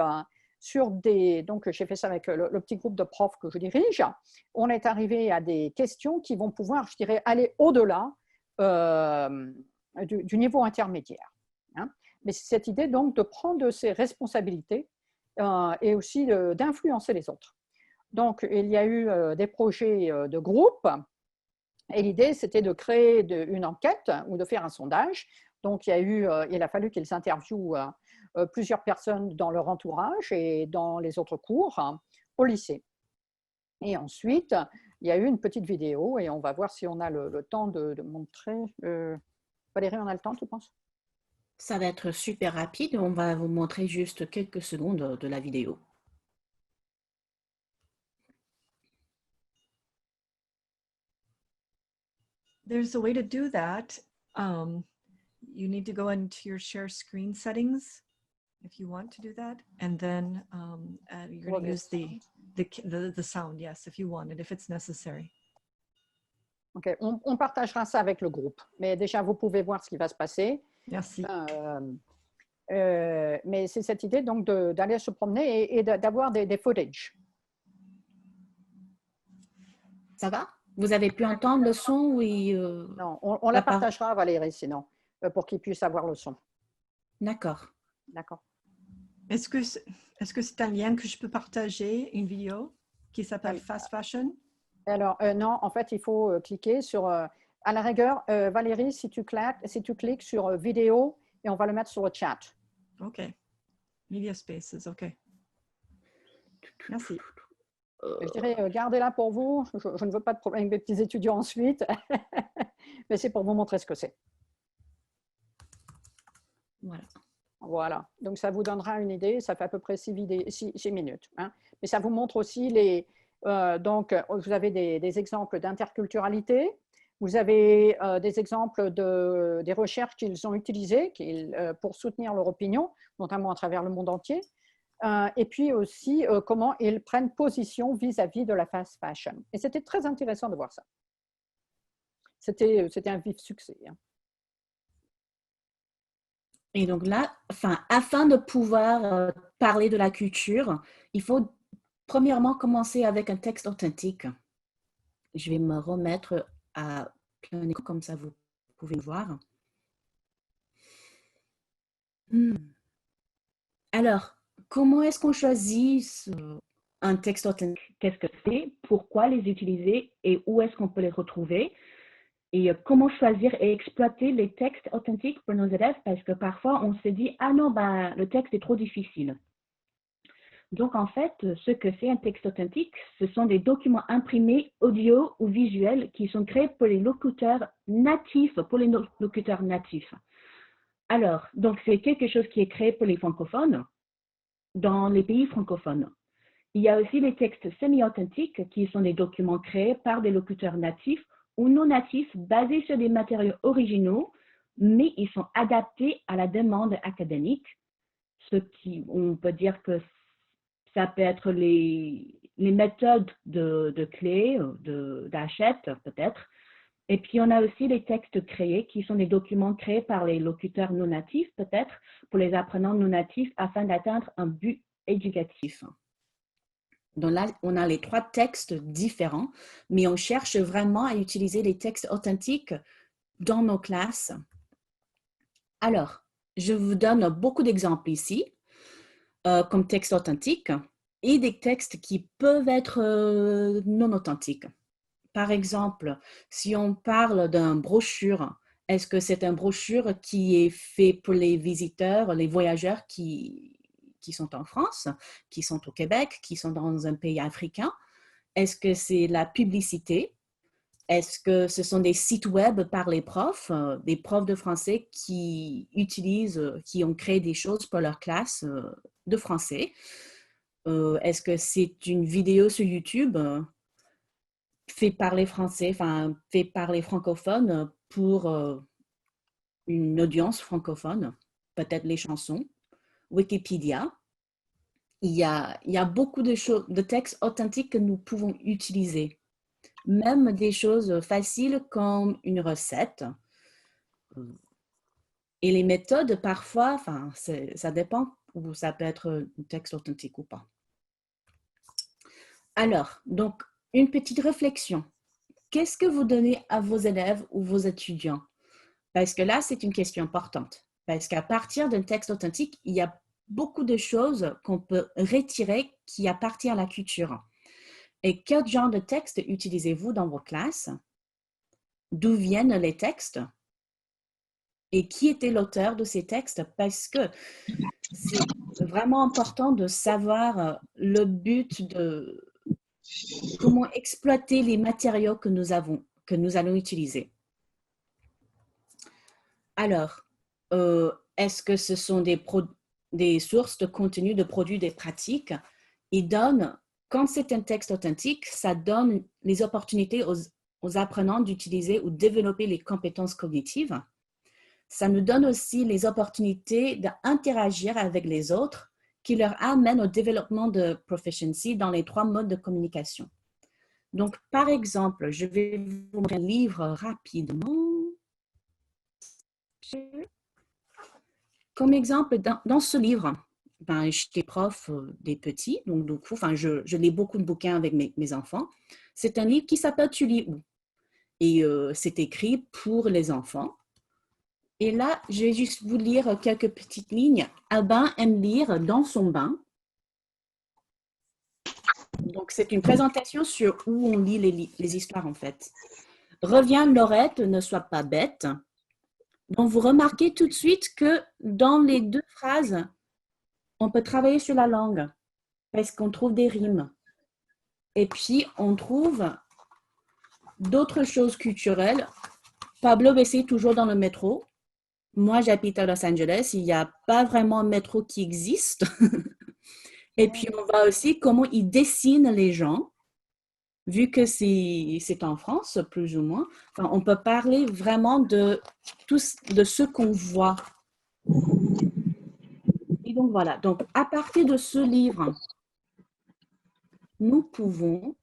sur donc j'ai fait ça avec le petit groupe de profs que je dirige. On est arrivé à des questions qui vont pouvoir, je dirais, aller au-delà du niveau intermédiaire. Hein. Mais c'est cette idée donc de prendre ses responsabilités et aussi d'influencer les autres. Donc, il y a eu des projets de groupe. Et l'idée, c'était de créer une enquête ou de faire un sondage. Donc, il a fallu qu'ils interviewent plusieurs personnes dans leur entourage et dans les autres cours au lycée. Et ensuite, il y a eu une petite vidéo et on va voir si on a le temps de montrer. Valérie, on a le temps, tu penses?
Ça va être super rapide. On va vous montrer juste quelques secondes de la vidéo.
There's a way to do that. You need to go into your share screen settings if you want to do that, and then you're going to use the sound, yes, if you want it, if it's necessary.
Ok, on partagera ça avec le groupe, mais déjà vous pouvez voir ce qui va se passer.
Merci.
Mais c'est cette idée donc d'aller se promener et d'avoir des footage.
Ça va? Vous avez pu entendre le son? Oui.
Non, on la partagera, Valérie, sinon, pour qu'ils puissent avoir le son.
D'accord.
D'accord.
Est-ce que c'est un lien que je peux partager, une vidéo qui s'appelle Fast Fashion?
Alors, non, en fait, il faut cliquer sur, à la rigueur, Valérie, si tu cliques sur vidéo et on va le mettre sur le chat.
OK. Media Spaces, OK. Merci.
Je dirais, gardez-la pour vous. Je ne veux pas de problème avec mes petits étudiants ensuite. Mais c'est pour vous montrer ce que c'est.
Voilà.
Voilà. Donc, ça vous donnera une idée. Ça fait à peu près 6 minutes. Hein. Mais ça vous montre aussi les... donc, vous avez des exemples d'interculturalité. Vous avez des exemples des recherches qu'ils ont utilisées pour soutenir leur opinion, notamment à travers le monde entier. Et puis aussi comment ils prennent position vis-à-vis de la fast fashion. Et c'était très intéressant de voir ça. C'était un vif succès. Hein.
Et donc là, afin de pouvoir parler de la culture, il faut premièrement commencer avec un texte authentique. Je vais me remettre à plein écran, comme ça vous pouvez le voir. Alors, comment est-ce qu'on choisit un texte authentique? Qu'est-ce que c'est? Pourquoi les utiliser? Et où est-ce qu'on peut les retrouver? Et comment choisir et exploiter les textes authentiques pour nos élèves? Parce que parfois, on se dit « Ah non, le texte est trop difficile ». Donc, en fait, ce que c'est un texte authentique, ce sont des documents imprimés, audio ou visuels qui sont créés pour les locuteurs natifs, Alors, donc, c'est quelque chose qui est créé pour les francophones dans les pays francophones. Il y a aussi les textes semi-authentiques qui sont des documents créés par des locuteurs natifs ou non natifs basés sur des matériaux originaux, mais ils sont adaptés à la demande académique. On peut dire que ça peut être les méthodes de clés, d'Hachette peut-être. Et puis, on a aussi les textes créés qui sont des documents créés par les locuteurs non natifs peut-être pour les apprenants non natifs afin d'atteindre un but éducatif. Donc là, on a les 3 textes différents, mais on cherche vraiment à utiliser les textes authentiques dans nos classes. Alors, je vous donne beaucoup d'exemples ici, comme textes authentiques, et des textes qui peuvent être non authentiques. Par exemple, si on parle d'un brochure, est-ce que c'est un brochure qui est fait pour les visiteurs, les voyageurs qui sont en France, qui sont au Québec, qui sont dans un pays africain? Est-ce que c'est la publicité? Est-ce que ce sont des sites web par les profs, des profs de français qui ont créé des choses pour leur classe de français? Est-ce que c'est une vidéo sur YouTube fait par les Français, fait par les francophones pour une audience francophone? Peut-être les chansons, Wikipédia. Il y a beaucoup de textes authentiques que nous pouvons utiliser. Même des choses faciles comme une recette. Et les méthodes, parfois, ça dépend, ou ça peut être un texte authentique ou pas. Alors, donc, une petite réflexion. Qu'est-ce que vous donnez à vos élèves ou vos étudiants? Parce que là, c'est une question importante. Parce qu'à partir d'un texte authentique, il y a beaucoup de choses qu'on peut retirer qui appartiennent à la culture. Et quel genre de texte utilisez-vous dans vos classes? D'où viennent les textes? Et qui était l'auteur de ces textes? Parce que c'est vraiment important de savoir le but de comment exploiter les matériaux que nous allons utiliser. Alors, est-ce que ce sont des sources de contenu, de produits, des pratiques? Quand c'est un texte authentique, ça donne les opportunités aux apprenants d'utiliser ou développer les compétences cognitives. Ça nous donne aussi les opportunités d'interagir avec les autres qui leur amènent au développement de proficiency dans les 3 modes de communication. Donc, par exemple, je vais vous montrer un livre rapidement. Comme exemple, dans ce livre, j'étais prof des petits, donc du coup, je lis beaucoup de bouquins avec mes enfants. C'est un livre qui s'appelle « Tu lis où ?» Et c'est écrit pour les enfants. Et là, je vais juste vous lire quelques petites lignes. Albin aime lire dans son bain. Donc, c'est une présentation sur où on lit les histoires, en fait. Reviens, Laurette, ne sois pas bête. Donc, vous remarquez tout de suite que dans les 2 phrases, on peut travailler sur la langue. parce qu'on trouve des rimes. Et puis, on trouve d'autres choses culturelles. Pablo essaie toujours dans le métro. Moi, j'habite à Los Angeles. Il n'y a pas vraiment un métro qui existe. Et puis, on voit aussi comment ils dessinent les gens. Vu que c'est en France, plus ou moins, enfin, on peut parler vraiment de ce qu'on voit. Et donc, voilà. Donc, à partir de ce livre, nous pouvons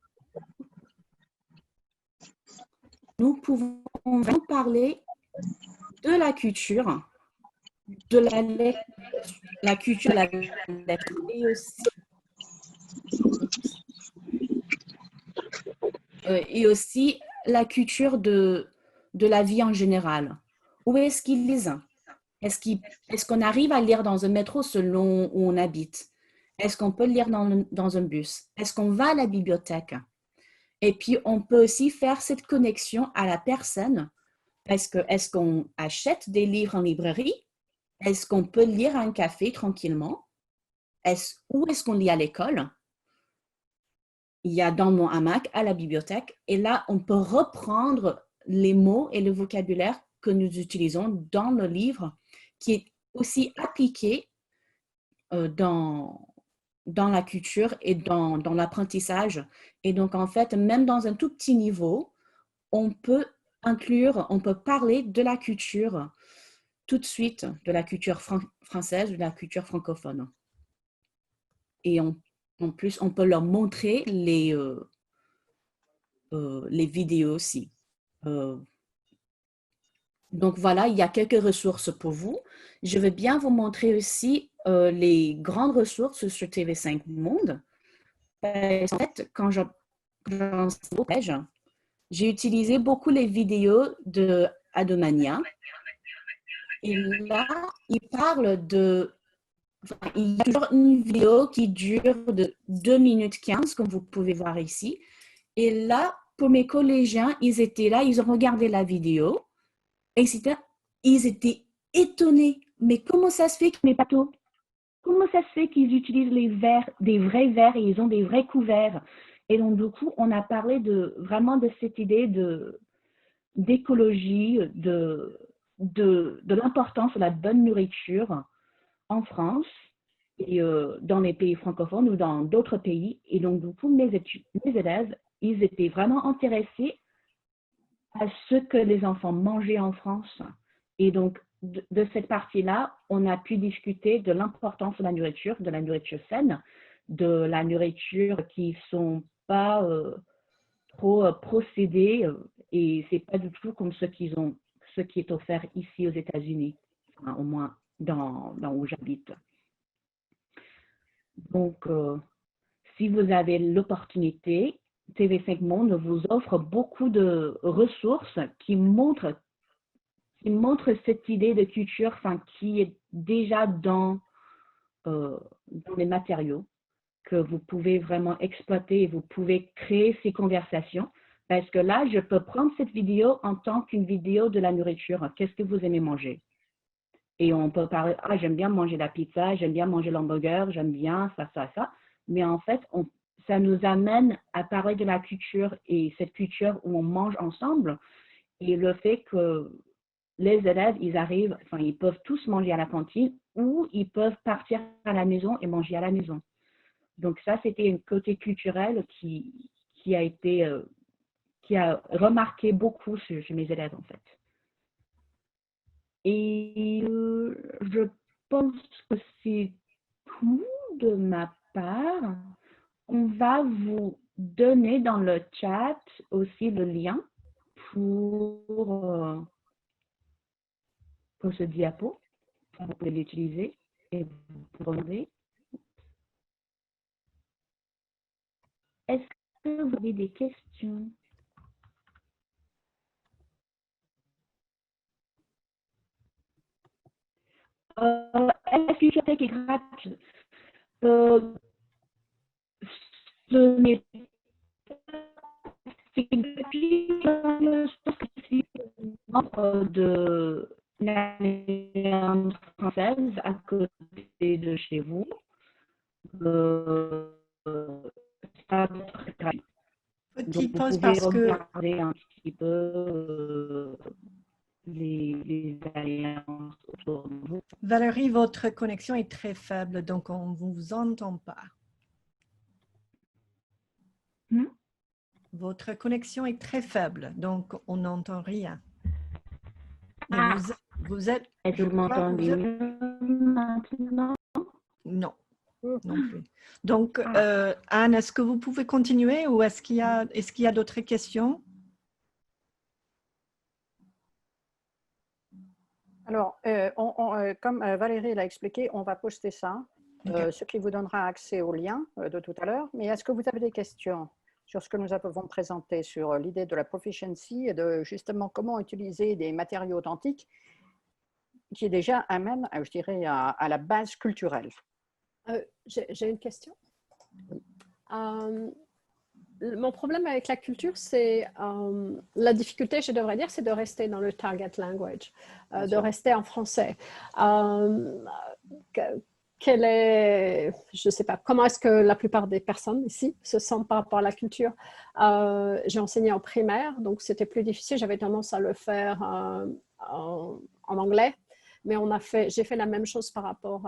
vraiment parler de la culture, de la culture, la lettre, et aussi la culture de la vie en général. Où est-ce qu'ils lisent? Est-ce qu'on arrive à lire dans un métro selon où on habite? Est-ce qu'on peut lire dans un bus? Est-ce qu'on va à la bibliothèque? Et puis, on peut aussi faire cette connexion à la personne. Est-ce qu'on achète des livres en librairie? Est-ce qu'on peut lire à un café tranquillement? Où est-ce qu'on lit à l'école? Il y a dans mon hamac à la bibliothèque. Et là, on peut reprendre les mots et le vocabulaire que nous utilisons dans le livre, qui est aussi appliqué dans la culture et dans l'apprentissage. Et donc, en fait, même dans un tout petit niveau, on peut parler de la culture tout de suite, de la culture française, de la culture francophone. Et en plus, on peut leur montrer les vidéos aussi. Donc voilà, il y a quelques ressources pour vous. Je vais bien vous montrer aussi les grandes ressources sur TV5 Monde. En fait, quand j'en suis au collège, j'ai utilisé beaucoup les vidéos de Adomania. Et là, il parle de... Enfin, il y a toujours une vidéo qui dure de 2 minutes 15, comme vous pouvez voir ici. Et là, pour mes collégiens, ils étaient là, ils ont regardé la vidéo. Et ils étaient étonnés. Mais comment ça se fait que mes bateaux, comment ça se fait qu'ils utilisent les verres, des vrais verres, et ils ont des vrais couverts? Et donc, du coup, on a parlé vraiment de cette idée d'écologie, de l'importance de la bonne nourriture en France et dans les pays francophones ou dans d'autres pays. Et donc, du coup, mes élèves, ils étaient vraiment intéressés à ce que les enfants mangeaient en France. Et donc, de cette partie-là, on a pu discuter de l'importance de la nourriture saine, de la nourriture qui ne sont pas trop procédées, et ce n'est pas du tout comme ce qui est offert ici aux États-Unis, enfin, au moins dans où j'habite. Donc, si vous avez l'opportunité, TV5 Monde vous offre beaucoup de ressources qui montrent cette idée de culture, enfin, qui est déjà dans les matériaux que vous pouvez vraiment exploiter, et vous pouvez créer ces conversations. Parce que là, je peux prendre cette vidéo en tant qu'une vidéo de la nourriture. Qu'est-ce que vous aimez manger? Et on peut parler, j'aime bien manger la pizza, j'aime bien manger l'hamburger, j'aime bien ça, ça, ça. Mais en fait, ça nous amène à parler de la culture, et cette culture où on mange ensemble, et le fait que les élèves, ils peuvent tous manger à la cantine, ou ils peuvent partir à la maison et manger à la maison. Donc ça, c'était un côté culturel qui a remarqué beaucoup chez mes élèves, en fait. Et je pense que c'est tout de ma part. On va vous donner dans le chat aussi le lien pour ce diapo. Vous pouvez l'utiliser et vous pouvez. Est-ce que vous avez des questions? La bibliothèque est gratuite. Ce n'est de la française à côté de chez vous. va être gratuit.
Petite
Donc,
pause
vous pouvez
parce que
regarder un petit peu les alliances autour de vous.
Valérie, votre connexion est très faible, donc on ne vous entend pas. Votre connexion est très faible, donc on n'entend rien. Et vous êtes...
Est-ce que vous m'entendez mieux maintenant?
Non, non plus. Donc, Anne, est-ce que vous pouvez continuer ou est-ce qu'il y a d'autres questions?
Alors, comme Valérie l'a expliqué, on va poster ça, ce qui vous donnera accès au lien de tout à l'heure. Mais est-ce que vous avez des questions sur ce que nous avons présenté, sur l'idée de la proficiency et de justement comment utiliser des matériaux authentiques qui déjà amènent, je dirais, à la base culturelle?
J'ai une question. Mon problème avec la culture, c'est la difficulté, je devrais dire, c'est de rester dans le target language, de rester en français. Je ne sais pas, comment est-ce que la plupart des personnes ici se sentent par rapport à la culture? J'ai enseigné en primaire, donc c'était plus difficile. J'avais tendance à le faire en anglais. Mais j'ai fait la même chose par rapport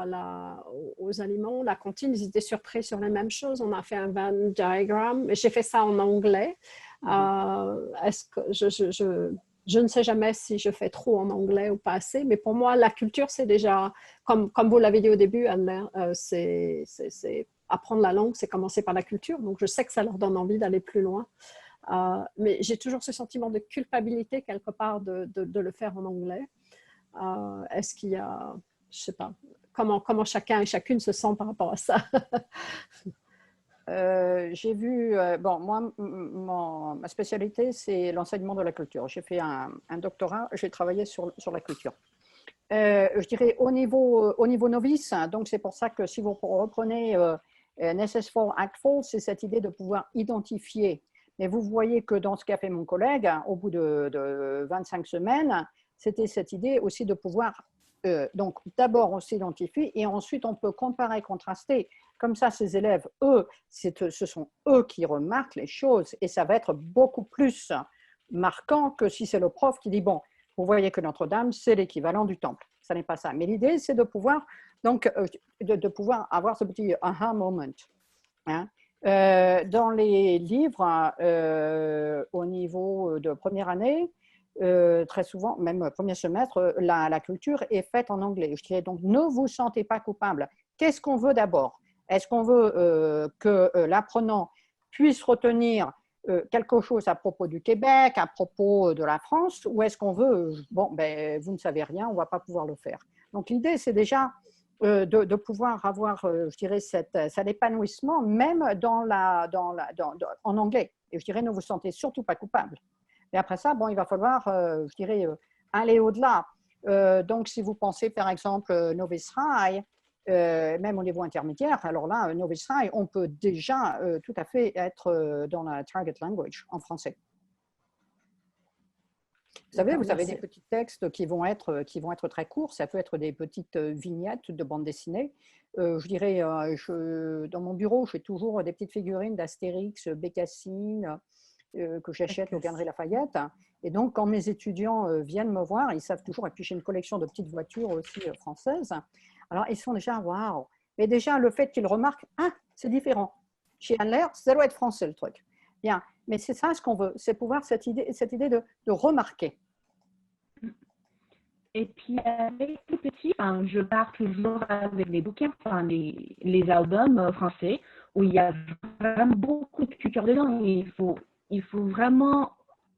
aux aliments. La cantine, ils étaient surpris sur les mêmes choses. On a fait un Venn diagram. J'ai fait ça en anglais. Est-ce que je ne sais jamais si je fais trop en anglais ou pas assez. Mais pour moi, la culture, c'est déjà, comme vous l'avez dit au début, Anne, c'est apprendre la langue, c'est commencer par la culture. Donc, je sais que ça leur donne envie d'aller plus loin. Mais j'ai toujours ce sentiment de culpabilité quelque part de le faire en anglais. Est-ce qu'il y a, je ne sais pas, comment chacun et chacune se sent par rapport à ça?
J'ai vu, bon, moi, ma spécialité, c'est l'enseignement de la culture. J'ai fait un doctorat, j'ai travaillé sur la culture. Je dirais au niveau novice, donc c'est pour ça que si vous reprenez Necessful, Actful, c'est cette idée de pouvoir identifier. Mais vous voyez que dans ce qu'a fait mon collègue, au bout de 25 semaines, c'était cette idée aussi de pouvoir, donc d'abord on s'identifie et ensuite on peut comparer, contraster. Comme ça, ces élèves, eux, ce sont eux qui remarquent les choses et ça va être beaucoup plus marquant que si c'est le prof qui dit, bon, vous voyez que Notre-Dame, c'est l'équivalent du temple. Ça n'est pas ça. Mais l'idée, c'est de pouvoir, donc, de pouvoir avoir ce petit aha moment. Hein. Dans les livres, au niveau de première année, très souvent, même premier semestre, la culture est faite en anglais. Je dirais donc, ne vous sentez pas coupable. Qu'est-ce qu'on veut d'abord? Est-ce qu'on veut que l'apprenant puisse retenir quelque chose à propos du Québec, à propos de la France, ou est-ce qu'on veut, bon, ben, vous ne savez rien, on ne va pas pouvoir le faire. Donc l'idée, c'est déjà de pouvoir avoir, je dirais, cet épanouissement, même en anglais. Et je dirais, ne vous sentez surtout pas coupable. Et après ça, bon, il va falloir, je dirais, aller au-delà. Donc, si vous pensez, par exemple, Novice High, même au niveau intermédiaire, alors là, Novice High, on peut déjà tout à fait être dans la target language en français. Vous savez, vous avez des petits textes qui vont être très courts. Ça peut être des petites vignettes de bande dessinée. Je dirais, dans mon bureau, j'ai toujours des petites figurines d'Astérix, Bécassine, que j'achète au Galeries Lafayette. Et donc, quand mes étudiants viennent me voir, ils savent toujours, et puis j'ai une collection de petites voitures aussi françaises, alors ils sont déjà, waouh! Mais déjà, le fait qu'ils remarquent, ah, c'est différent. Chez Handler, ça doit être français le truc. Bien, mais c'est ça ce qu'on veut, c'est pouvoir cette idée de remarquer.
Et puis, avec les petits, je pars toujours avec les bouquins, les albums français, où il y a vraiment beaucoup de culture dedans. Il faut vraiment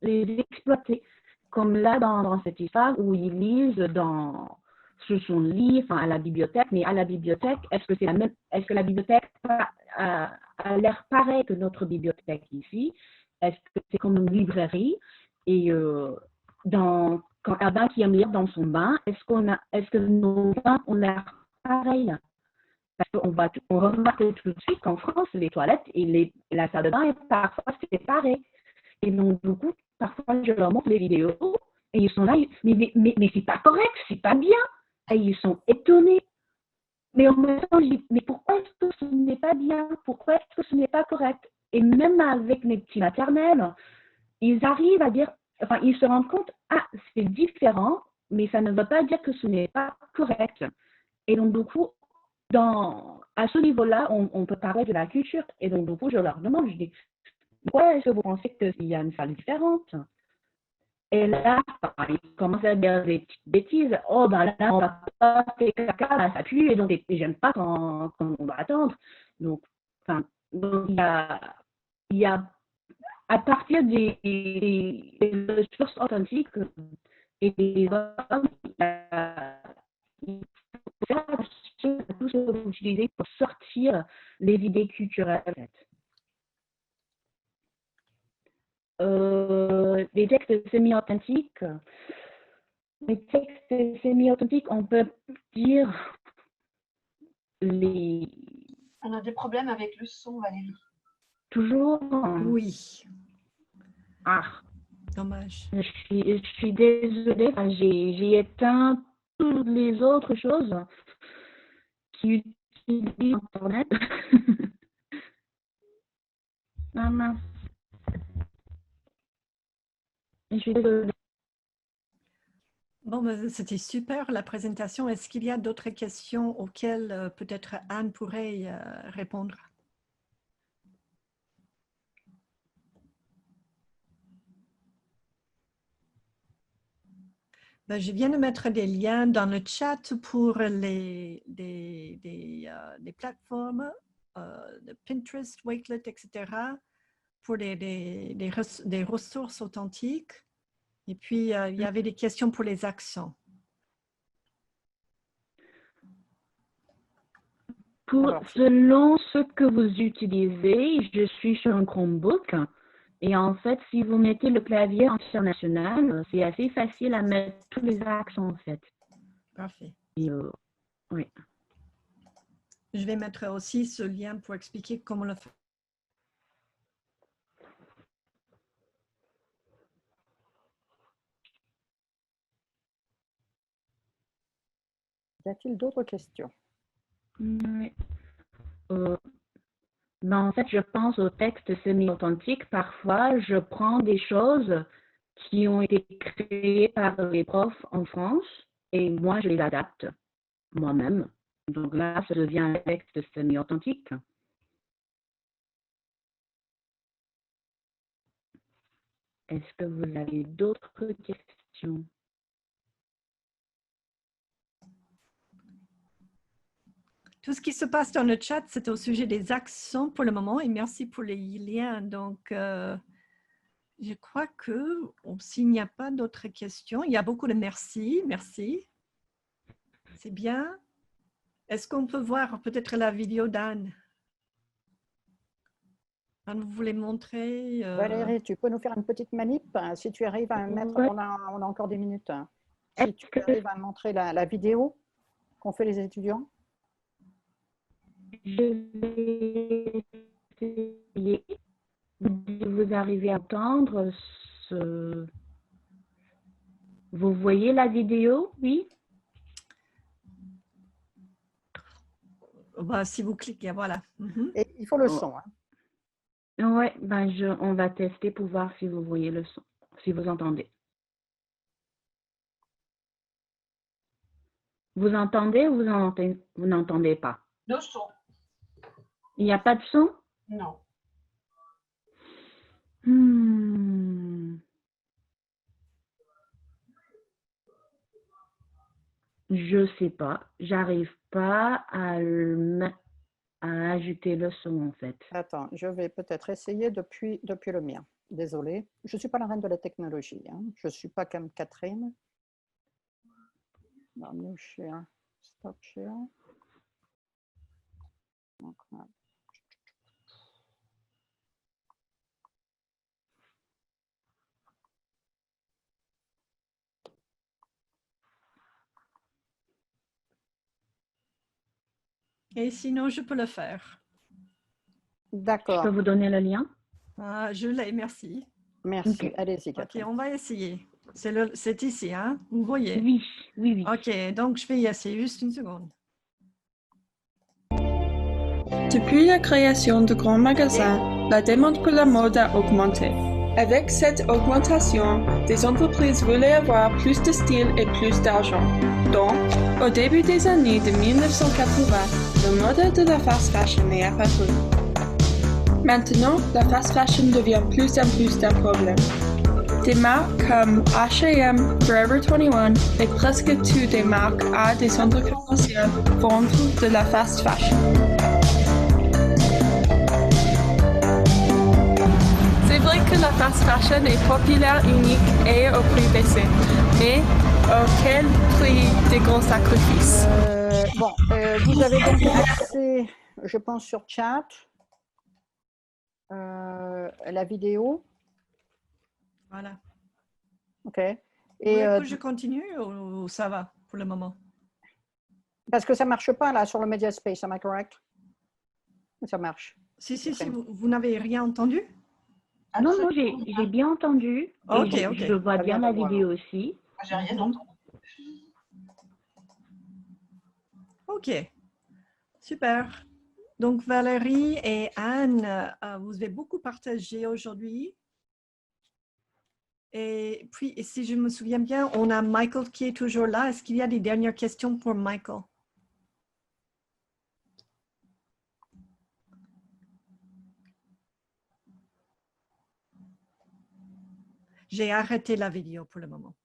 les exploiter. Comme là, dans cette histoire, où ils lisent sur son lit, à la bibliothèque. Mais à la bibliothèque, est-ce que la bibliothèque a l'air pareil que notre bibliothèque ici? Est-ce que c'est comme une librairie? Et quand Albin qui aime lire dans son bain, est-ce que nos bains ont l'air pareil? Parce qu'on remarque tout de suite qu'en France, les toilettes et la salle de bain, parfois, c'est pareil. Et donc, du coup, parfois, je leur montre les vidéos et ils sont là, mais c'est pas correct, c'est pas bien. Et ils sont étonnés. Mais en même temps, je dis, mais pourquoi est-ce que ce n'est pas bien? Pourquoi est-ce que ce n'est pas correct? et même avec les petits maternels, ils arrivent à dire, enfin, ils se rendent compte, ah, c'est différent, mais ça ne veut pas dire que ce n'est pas correct. Et donc, du coup, à ce niveau-là, on peut parler de la culture. Et donc, du coup, je leur demande, je dis, pourquoi est-ce que vous pensez qu'il y a une salle différente? Et là, ils commencent à dire des petites bêtises. Oh, ben là, on va pas faire caca, là, ça pue, et donc, j'aime pas quand on doit attendre. Donc, enfin, il y a à partir des sources authentiques et des hommes, il faut faire attention à tout ce que vous utilisez pour sortir les idées culturelles. En fait. Des textes semi-authentiques. Les textes semi-authentiques, on peut dire les...
On a des problèmes avec le son, Valérie.
Toujours?
Oui.
Ah.
Dommage.
Je suis désolée, j'ai éteint toutes les autres choses qui utilisent Internet. Ah mince. Je suis désolée.
Bon, c'était super la présentation. Est-ce qu'il y a d'autres questions auxquelles peut-être Anne pourrait répondre? Je viens de mettre des liens dans le chat pour les plateformes de Pinterest, Wakelet, etc. pour des ressources authentiques. Et puis, il y avait des questions pour les accents.
Selon ce que vous utilisez, je suis sur un Chromebook. Et en fait, si vous mettez le clavier international, c'est assez facile à mettre tous les accents, en fait.
Parfait.
Et, oui.
Je vais mettre aussi ce lien pour expliquer comment le faire.
Y a-t-il d'autres questions?
Oui. Ben, en fait, je pense aux textes semi-authentiques. Parfois, je prends des choses qui ont été créées par les profs en France et moi, je les adapte moi-même. Donc là, ça devient un texte semi-authentique. Est-ce que vous avez d'autres questions?
Tout ce qui se passe dans le chat, c'est au sujet des accents pour le moment et merci pour les liens. Donc, je crois que s'il n'y a pas d'autres questions, il y a beaucoup de merci. Merci. C'est bien. Est-ce qu'on peut voir peut-être la vidéo d'Anne? Anne, vous voulez montrer
Valérie, tu peux nous faire une petite manip? Si tu arrives à mettre,
Ouais.
on a encore 10 minutes. Si tu arrives à montrer la vidéo qu'ont fait les étudiants?
Je vais essayer. Vous arrivez à entendre ce... Vous voyez la vidéo? Oui?
Bah, si vous cliquez, voilà.
Et il faut le son. Hein.
Ouais, ben on va tester pour voir si vous voyez le son, si vous entendez. Vous entendez ou vous n'entendez pas?
Le son.
Il n'y a pas de son?
Non.
Je sais pas. J'arrive pas à ajouter le son en fait.
Attends, je vais peut-être essayer depuis le mien. Désolée, je ne suis pas la reine de la technologie. Hein. Je ne suis pas comme Catherine. Non, new share, stop share. Donc, voilà.
Et sinon, je peux le faire.
D'accord.
Je peux vous donner le lien?
Ah, je l'ai, merci.
Merci.
Okay.
Allez-y, Catherine.
Ok, on va essayer. C'est ici, hein? Vous voyez?
Oui, oui, oui.
Ok, donc je vais y essayer juste une seconde.
Depuis la création de grands magasins, la demande pour la mode a augmenté. Avec cette augmentation, des entreprises voulaient avoir plus de style et plus d'argent. Donc, au début des années de 1980, le mode de la fast fashion est apparu. Maintenant, la fast fashion devient plus en plus d'un problème. Des marques comme H&M, Forever 21 et presque toutes des marques à des centres commerciaux vendent de la fast fashion. C'est vrai que la fast fashion est populaire, unique et au prix baissé, mais à quel prix des gros sacrifices?
Vous avez donc accès, je pense, sur chat, la vidéo.
Voilà.
OK.
Et que je continue ou ça va pour le moment?
Parce que ça ne marche pas là sur le Media Space, am I correct? Ça marche.
Si, vous n'avez rien entendu?
Ah non, j'ai bien entendu.
Ok.
Je vois bien la vidéo aussi.
J'ai rien entendu.
Ok, super. Donc Valérie et Anne, vous avez beaucoup partagé aujourd'hui. Et puis, si je me souviens bien, on a Michael qui est toujours là. Est-ce qu'il y a des dernières questions pour Michael? J'ai arrêté la vidéo pour le moment.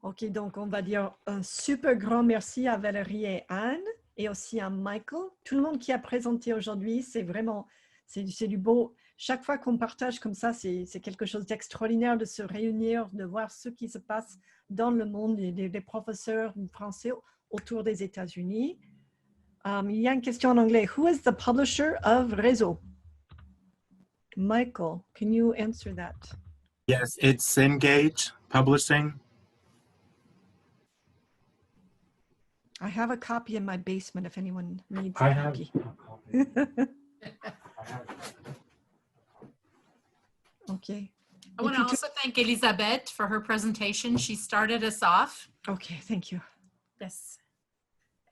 OK, donc on va dire un super grand merci à Valérie et Anne et aussi à Michael. Tout le monde qui a présenté aujourd'hui, c'est vraiment, c'est du beau. Chaque fois qu'on partage comme ça, c'est quelque chose d'extraordinaire de se réunir, de voir ce qui se passe dans le monde des professeurs français autour des États-Unis. Il y a une question en anglais. Who is the publisher of Réseau? Michael, can you answer that?
Yes, it's Cengage Publishing.
I have a copy in my basement if anyone needs
I
a
have
copy.
a copy.
Okay.
I want to also thank Elizabeth for her presentation. She started us off.
Okay, thank you.
Yes.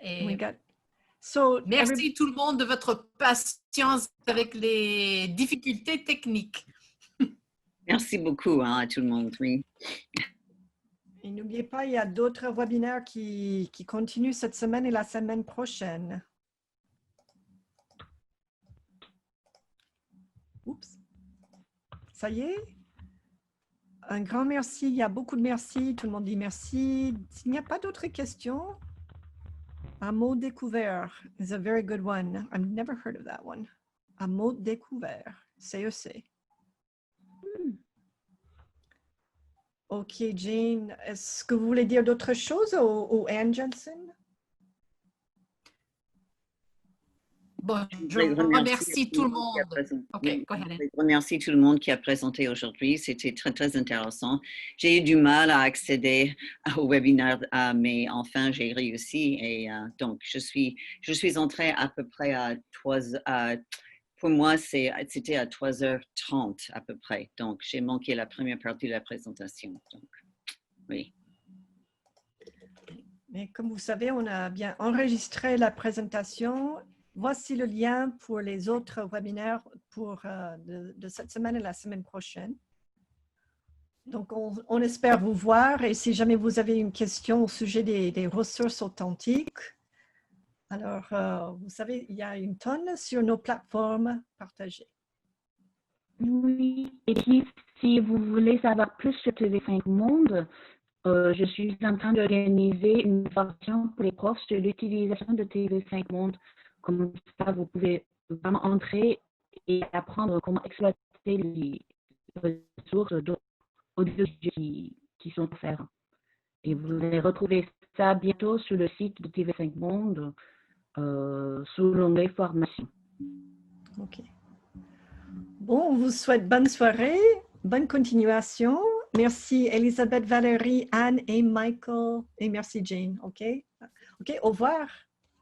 We got, so
merci tout le monde de votre patience avec les difficultés techniques.
Merci beaucoup à tout le monde. Oui.
Et n'oubliez pas, il y a d'autres webinaires qui continuent cette semaine et la semaine prochaine. Oups. Ça y est? Un grand merci. Il y a beaucoup de merci. Tout le monde dit merci. S'il n'y a pas d'autres questions, un mot découvert is a very good one. I've never heard of that one. Un mot découvert. CEC. OK, Jane, est-ce que vous voulez dire d'autres choses ou Anne Johnson?
Bon, je remercie tout le monde. OK, go ahead.
Je remercie tout le monde qui a présenté aujourd'hui. C'était très, très intéressant. J'ai eu du mal à accéder au webinaire, mais enfin, j'ai réussi. Et donc, je suis entrée à peu près à 3 heures. Pour moi, c'était à 3h30 à peu près. Donc, j'ai manqué la première partie de la présentation. Donc, oui.
Mais comme vous savez, on a bien enregistré la présentation. Voici le lien pour les autres webinaires de cette semaine et la semaine prochaine. Donc, on espère vous voir. Et si jamais vous avez une question au sujet des ressources authentiques, alors, vous savez, il y a une tonne sur nos plateformes partagées.
Oui, et puis si vous voulez savoir plus sur TV5 Monde, je suis en train d'organiser une formation pour les profs sur l'utilisation de TV5 Monde. Comme ça, vous pouvez vraiment entrer et apprendre comment exploiter les ressources audio qui sont offertes. Et vous allez retrouver ça bientôt sur le site de TV5 Monde. Sous l'onglet formation.
OK. Bon, on vous souhaite bonne soirée, bonne continuation. Merci Elisabeth, Valérie, Anne et Michael. Et merci Jane. OK? OK, au revoir.